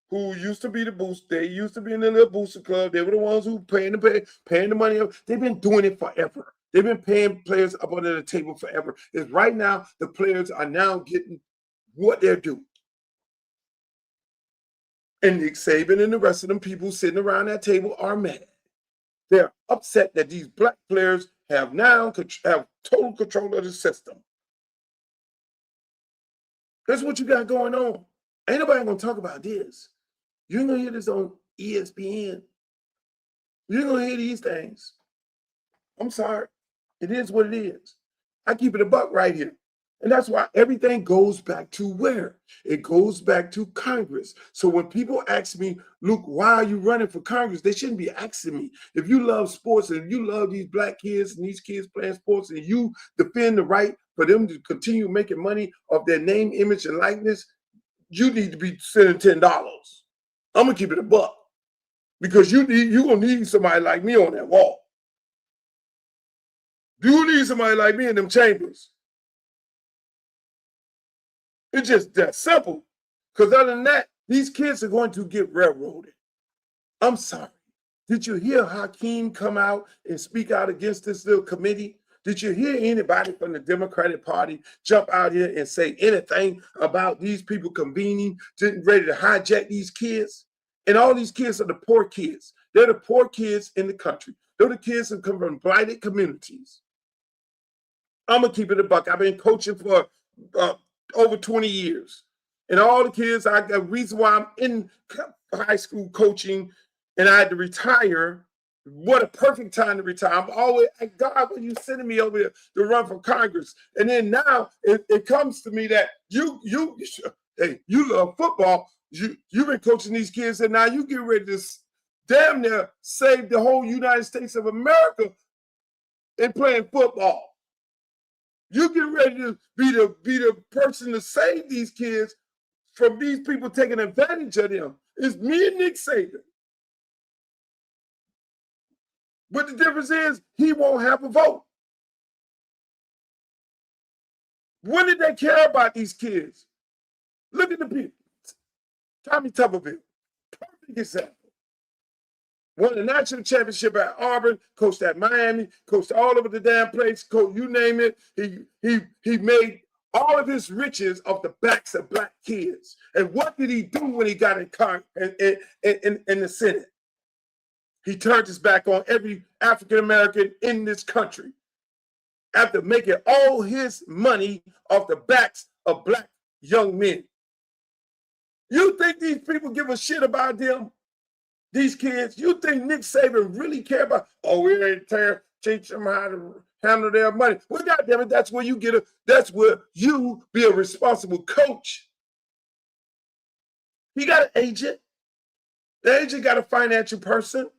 who used to be the boost. They used to be in the little booster club. They were the ones who paying the money. They've been doing it forever. They've been paying players up under the table forever. It's right now the players are now getting what they're due. And Nick Saban and the rest of them people sitting around that table are mad. They're upset that these black players have now have total control of the system. That's what you got going on. Ain't nobody gonna talk about this. You ain't gonna hear this on ESPN. You ain't gonna hear these things. I'm sorry. It is what it is. I keep it a buck right here. And that's why everything goes back to where? It goes back to Congress. So when people ask me, Luke, why are you running for Congress? They shouldn't be asking me. If you love sports and you love these black kids and these kids playing sports and you defend the right for them to continue making money off their name, image, and likeness, you need to be sending $10. I'm going to keep it a buck because you're going to need somebody like me on that wall. You need somebody like me in them chambers. It's just that simple. Because other than that, these kids are going to get railroaded. I'm sorry. Did you hear Hakeem come out and speak out against this little committee? Did you hear anybody from the Democratic Party jump out here and say anything about these people convening, ready to hijack these kids? And all these kids are the poor kids. They're the poor kids in the country. They're the kids that come from blighted communities. I'm going to keep it a buck. I've been coaching for over 20 years. And all the kids, the reason why I'm in high school coaching and I had to retire, what a perfect time to retire. I'm always, God, when you sending me over here to run for Congress. And then now it comes to me that you love football. You've been coaching these kids and now you get ready to damn near save the whole United States of America in playing football. You get ready to be the person to save these kids from these people taking advantage of them. It's me and Nick Saban. But the difference is he won't have a vote. When did they care about these kids? Look at the people. Tommy Tuberville, perfect example. Won the national championship at Auburn, coached at Miami, coached all over the damn place, coached you name it. He made all of his riches off the backs of black kids. And what did he do when he got in the Senate? He turned his back on every African American in this country after making all his money off the backs of black young men. You think these people give a shit about them? These kids, you think Nick Saban really care about, oh, we ain't teach them how to handle their money. Well, goddamn it, that's where you that's where you be a responsible coach. He got an agent. The agent got a financial person.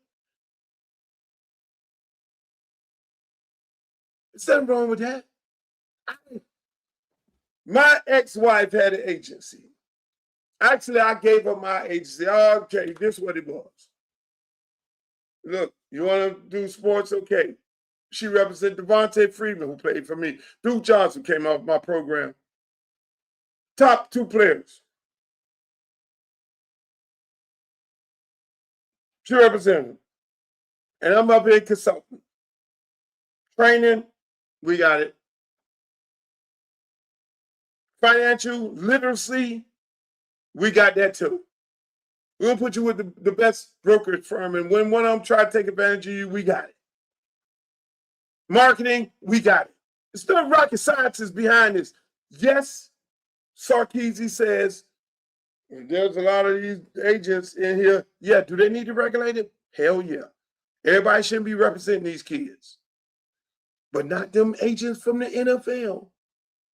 There's nothing wrong with that. My ex-wife had an agency. Actually, I gave her my agency. Okay, this is what it was. Look, you want to do sports? Okay. She represented Devontae Freeman, who played for me. Duke Johnson came off my program. Top 2 players. She represented them. And I'm up here consulting. Training, we got it. Financial literacy, we got that too. We're going to put you with the best brokerage firm. And when one of them try to take advantage of you, we got it. Marketing, we got it. It's not rocket scientists behind this. Yes, Sarkeesian says there's a lot of these agents in here. Yeah, do they need to regulate it? Hell yeah. Everybody shouldn't be representing these kids. But not them agents from the NFL.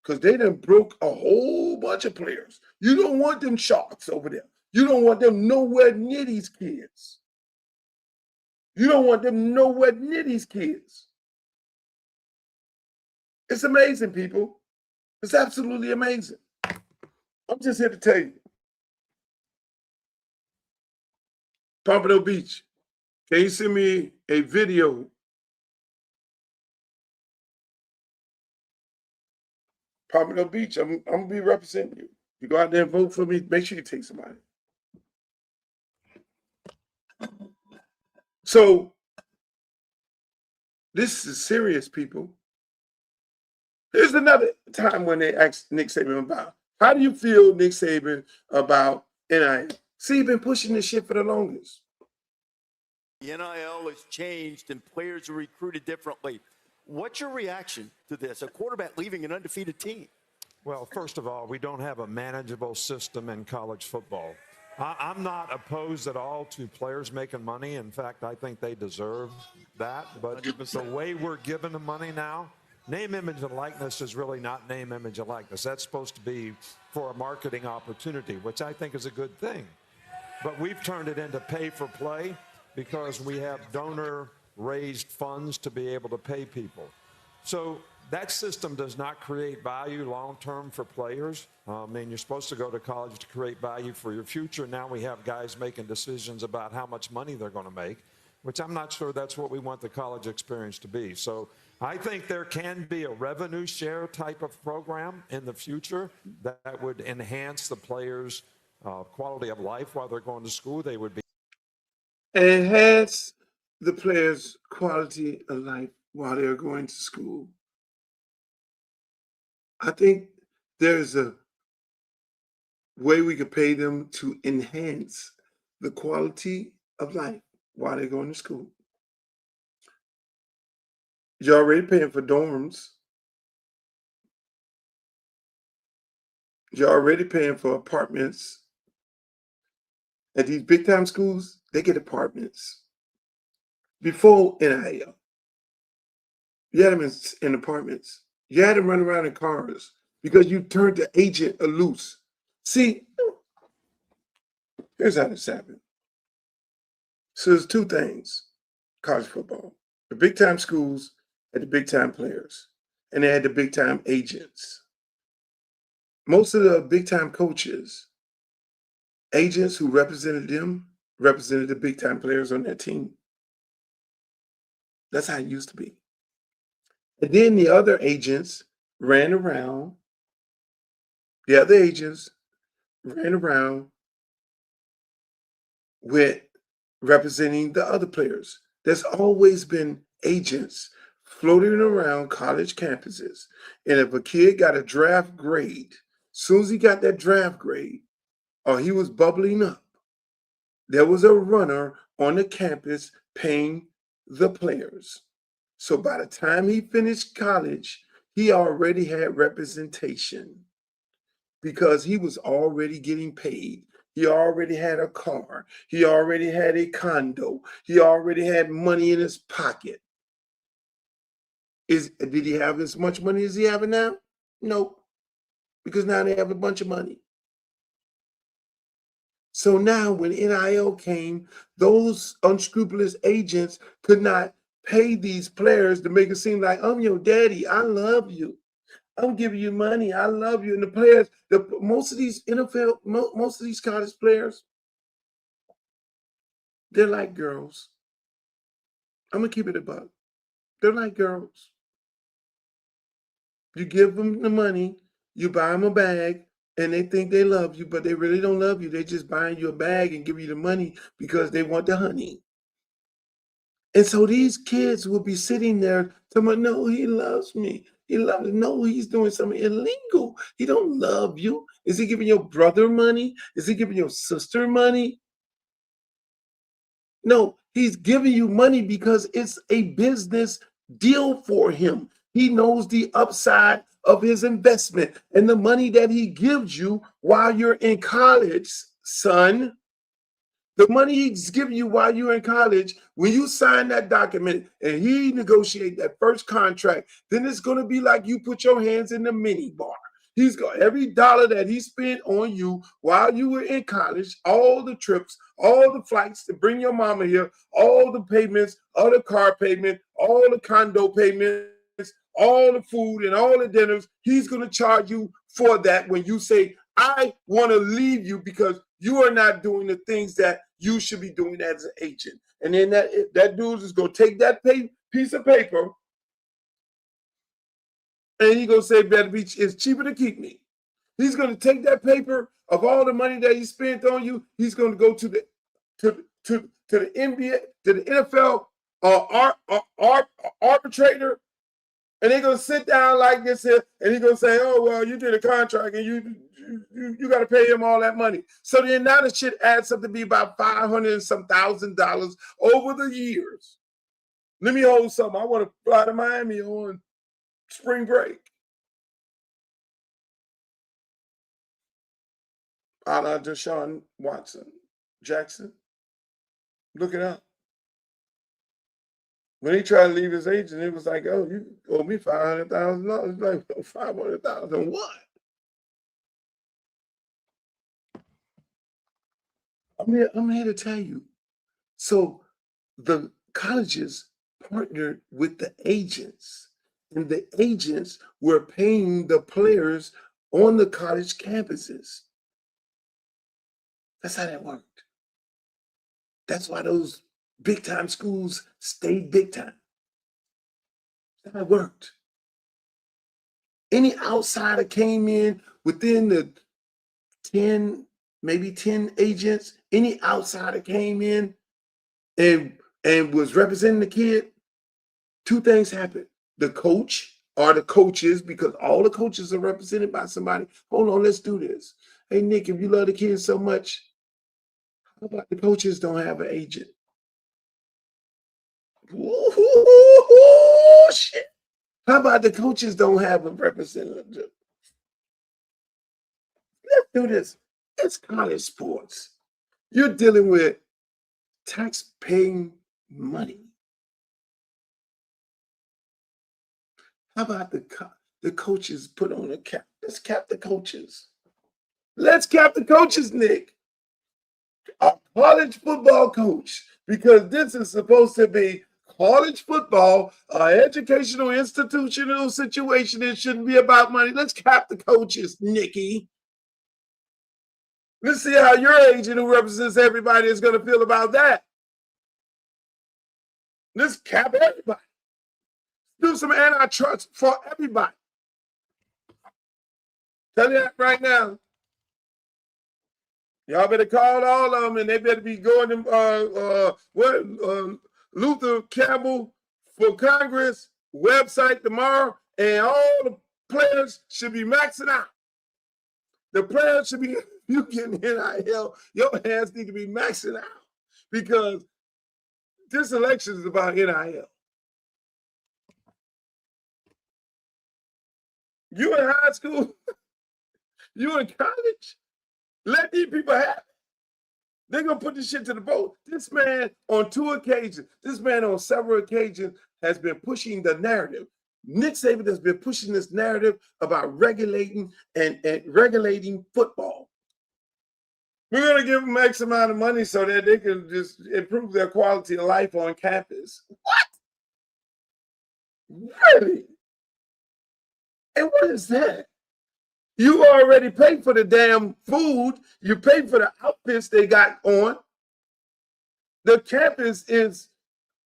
Because they done broke a whole bunch of players. You don't want them sharks over there. You don't want them nowhere near these kids. You don't want them nowhere near these kids. It's amazing, people. It's absolutely amazing. I'm just here to tell you. Pompano Beach, can you send me a video? Pompano Beach, I'm going to be representing you. You go out there and vote for me, make sure you take somebody. So, this is serious, people. Here's another time when they asked Nick Saban about, how do you feel, Nick Saban, about NIL? See, you've been pushing this shit for the longest. The NIL has changed and players are recruited differently. What's your reaction to this? A quarterback leaving an undefeated team? Well, first of all, we don't have a manageable system in college football. I'm not opposed at all to players making money. In fact, I think they deserve that. But 100%. The way we're giving them money now, name, image, and likeness is really not name, image, and likeness. That's supposed to be for a marketing opportunity, which I think is a good thing. But we've turned it into pay for play because we have donor-raised funds to be able to pay people. So that system does not create value long-term for players. I mean, you're supposed to go to college to create value for your future. Now we have guys making decisions about how much money they're going to make, which I'm not sure that's what we want the college experience to be. So I think there can be a revenue share type of program in the future that would enhance the players' quality of life while they're going to school. They would be enhance the players' quality of life while they're going to school. I think there's a way we could pay them to enhance the quality of life while they're going to school. You're already paying for dorms. You're already paying for apartments. At these big time schools, they get apartments. Before NIL, you had them in apartments. You had them run around in cars because you turned the agent loose. See, here's how this happened. So there's two things, college football. The big time schools had the big time players, and they had the big time agents. Most of the big time coaches, agents who represented them, represented the big time players on their team. That's how it used to be. And then the other agents ran around. The other agents ran around with representing the other players. There's always been agents floating around college campuses. And if a kid got a draft grade, as soon as he got that draft grade, or he was bubbling up, there was a runner on the campus paying the players. So by the time he finished college, he already had representation because he was already getting paid. He already had a car. He already had a condo. He already had money in his pocket. Did he have as much money as he having now? No, because now they have a bunch of money. So now when NIL came, those unscrupulous agents could not pay these players to make it seem like, I'm your daddy, I love you. I'm giving you money, I love you. And the players, most of these NFL, most of these college players, they're like girls. I'm going to keep it a buck. They're like girls. You give them the money, you buy them a bag, and they think they love you, but they really don't love you. They're just buying you a bag and give you the money because they want the honey. And so these kids will be sitting there telling, no, he loves me. He loves me. No, he's doing something illegal. He don't love you. Is he giving your brother money? Is he giving your sister money? No, he's giving you money because it's a business deal for him. He knows the upside of his investment, and the money that he gives you while you're in college, son, the money he's giving you while you're in college, when you sign that document and he negotiate that first contract, then it's going to be like you put your hands in the mini bar. He's got every dollar that he spent on you while you were in college, all the trips, all the flights to bring your mama here, all the payments, all the car payment, all the condo payments, all the food and all the dinners. He's going to charge you for that when you say, I want to leave you because you are not doing the things that you should be doing as an agent. And then that dude is going to take that piece of paper and he's going to say, better be, it's cheaper to keep me. He's going to take that paper of all the money that he spent on you. He's going to go to the NBA, to the NFL arbitrator, and they're going to sit down like this here, and he's going to say, oh, well, you did a contract, and you got to pay him all that money. So then now the shit adds up to be about $500 and some $1,000 over the years. Let me hold something. I want to fly to Miami on spring break. A la Deshaun Jackson. Look it up. When he tried to leave his agent, it was like, oh, you owe me $500,000. Like, $500,000 what? I'm here to tell you. So the colleges partnered with the agents, and the agents were paying the players on the college campuses. That's how that worked. That's why those big time schools stayed big time. That's how it worked. Any outsider came in within the 10, maybe 10 agents, any outsider came in and was representing the kid, two things happened. The coach or the coaches, because all the coaches are represented by somebody. Hold on, let's do this. Hey, Nick, if you love the kids so much, how about the coaches don't have an agent? Ooh, shit. How about the coaches don't have a representative? Let's do this. It's college sports. You're dealing with tax-paying money. How about the coaches put on a cap? Let's cap the coaches. Let's cap the coaches, Nick. A college football coach, because this is supposed to be college football, an educational, institutional situation. It shouldn't be about money. Let's cap the coaches, Nikki. Let's see how your agent who represents everybody is going to feel about that. Let's cap everybody. Do some antitrust for everybody. Tell you that right now. Y'all better call all of them, and they better be going to Luther Campbell for Congress website tomorrow, and all the players should be maxing out. The players should be, you getting NIL, your hands need to be maxing out, because this election is about NIL. You in high school, you in college, let these people have it. They're going to put this shit to the vote. This man on several occasions has been pushing the narrative. Nick Saban has been pushing this narrative about regulating and regulating football. We're going to give them X amount of money so that they can just improve their quality of life on campus. What? Really? And what is that? You already paid for the damn food. You paid for the outfits they got on. The campus is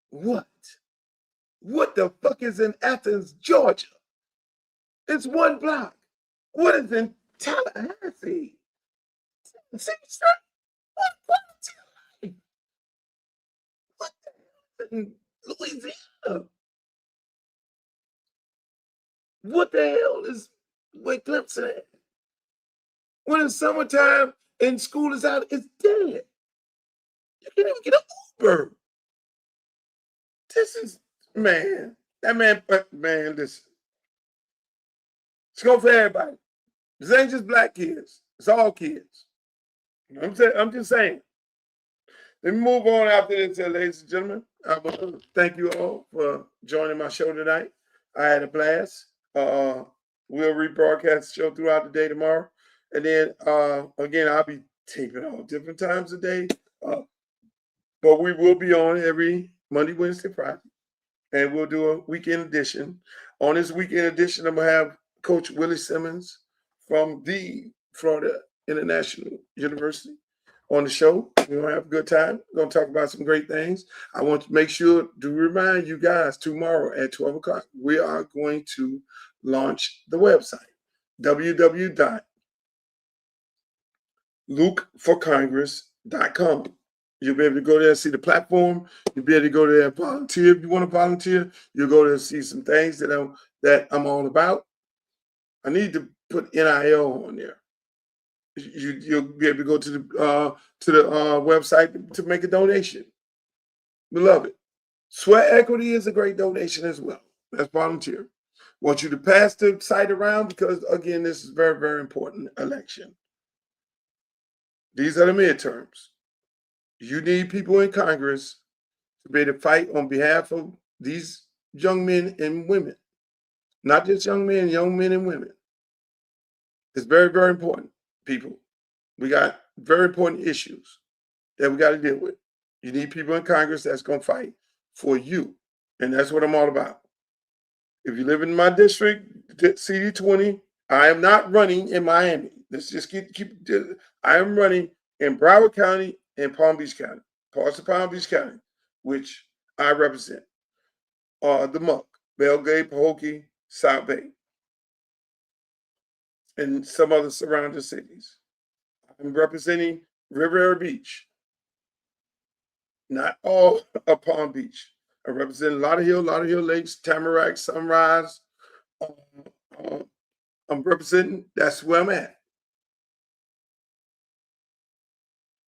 what? What the fuck is in Athens, Georgia? It's one block. What is in Tallahassee? What quality? What the hell in Louisiana? What the hell is where Clemson at? When it's summertime and school is out, it's dead. You can't even get an Uber. This is, man, listen. It's going for everybody. This ain't just black kids. It's all kids. I'm just saying. Let me move on after this, ladies and gentlemen. I want to thank you all for joining my show tonight. I had a blast. We'll rebroadcast the show throughout the day tomorrow. And then, again, I'll be taping all different times of day. But we will be on every Monday, Wednesday, Friday. And we'll do a weekend edition. On this weekend edition, I'm going to have Coach Willie Simmons from the Florida International University on the show. We're going to have a good time. We're going to talk about some great things. I want to make sure to remind you guys tomorrow at 12 o'clock, we are going to launch the website, www.lukeforcongress.com. You'll be able to go there and see the platform. You'll be able to go there and volunteer if you want to volunteer. You'll go there and see some things that I'm all about. I need to put NIL on there. You'll be able to go to the website to make a donation. We love it. Sweat equity is a great donation as well. That's volunteer. Want you to pass the site around because, again, this is a very, very important election. These are the midterms. You need people in Congress to be able to fight on behalf of these young men and women. Not just young men and women. It's very, very important, people. We got very important issues that we got to deal with. You need people in Congress that's going to fight for you. And that's what I'm all about. If you live in my district, CD20, I am not running in Miami. Let's just keep I am running in Broward County and Palm Beach County, parts of Palm Beach County, which I represent. The Muck, Belgrade, Pahokee, South Bay, and some other surrounding cities. I'm representing Riviera Beach, not all of Palm Beach. I represent Lauderhill Lakes, Tamarack, Sunrise. I'm representing, that's where I'm at.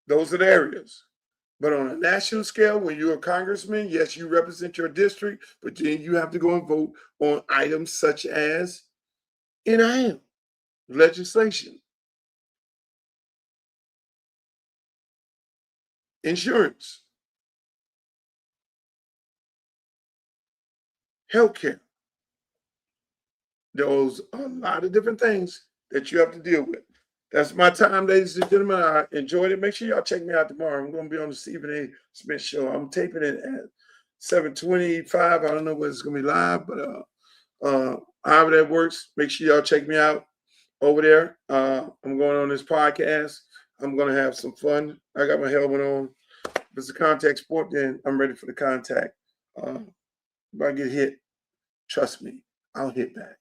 Those are the areas. But on a national scale, when you're a congressman, yes, you represent your district, but then you have to go and vote on items such as NIL, legislation, insurance, healthcare. Those are a lot of different things that you have to deal with. That's my time, ladies and gentlemen. I enjoyed it. Make sure y'all check me out tomorrow. I'm going to be on the Stephen A. Smith Show. I'm taping it at 7:25. I don't know whether it's going to be live, but however that works, make sure y'all check me out over there. I'm going on this podcast. I'm going to have some fun. I got my helmet on. If it's a contact sport, then I'm ready for the contact. If I get hit, trust me, I'll hit back.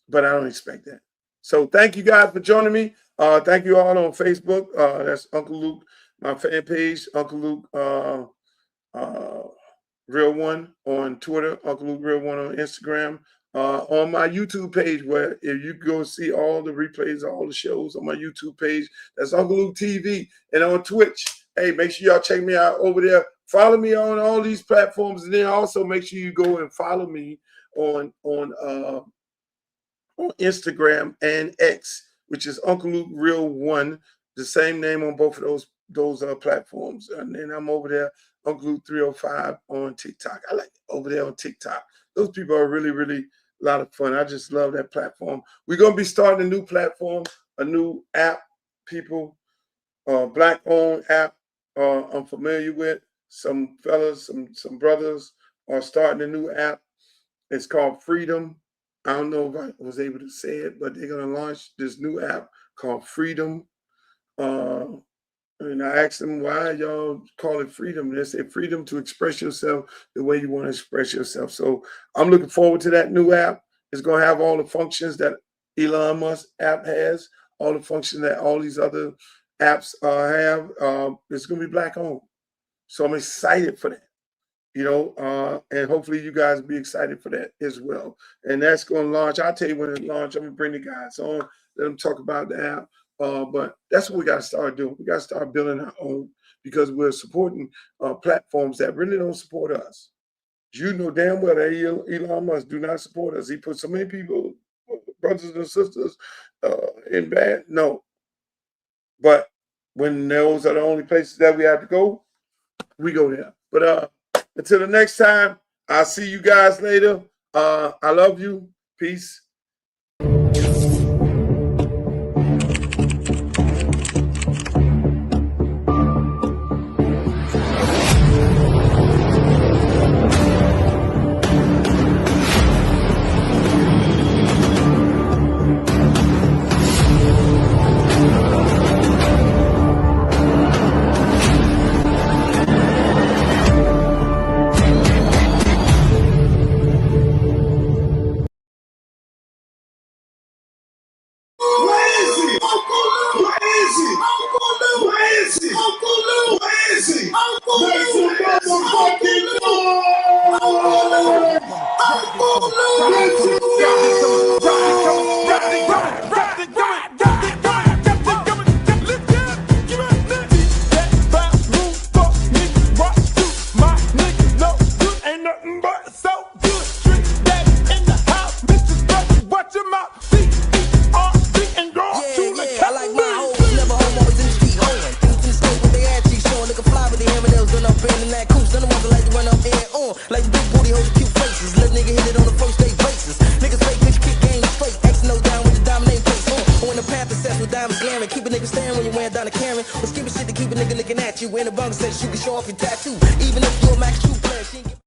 But I don't expect that. So thank you guys for joining me. Thank you all on Facebook. That's Uncle Luke, my fan page, Uncle Luke Real One on Twitter, Uncle Luke Real One on Instagram. On my YouTube page, where if you go see all the replays, all the shows on my YouTube page, that's Uncle Luke TV. And on Twitch, hey, make sure y'all check me out over there. Follow me on all these platforms, and then also make sure you go and follow me on Instagram and X, which is Uncle Luke Real One the same name on both of those platforms. And then I'm over there on Glue 305 on TikTok. I like over there on TikTok. Those people are really, really a lot of fun. I just love that platform. We're gonna be starting a new platform, a new app. People, Black-owned app. I'm familiar with. Some fellas, some brothers are starting a new app. It's called Freedom. I don't know if I was able to say it, but they're gonna launch this new app called Freedom. And I asked them, why y'all call it freedom? And they say freedom to express yourself the way you want to express yourself. So I'm looking forward to that new app. It's going to have all the functions that Elon Musk app has, all the functions that all these other apps have. It's going to be Black owned. So I'm excited for that, and hopefully you guys will be excited for that as well. And that's going to launch. I'll tell you when it launches. I'm going to bring the guys on, let them talk about the app. But that's what we got to start doing. We got to start building our own, because we're supporting platforms that really don't support us. You know damn well that Elon Musk do not support us. He put so many people, brothers and sisters, in bad. No. But when those are the only places that we have to go, we go there. But until the next time, I'll see you guys later. I love you. Peace. Like the big booty hoes, cute faces. Little nigga hit it on the first day basis. Niggas fake, bitch, kick game straight. X no down with the dominate face on. When the path is set with diamonds glaring. Keep a nigga staring when you wearing down a Karen. Or skip shit to keep a nigga looking at you. In the bunk says you can show off your tattoo. Even if you're a Max 2 player, she ain't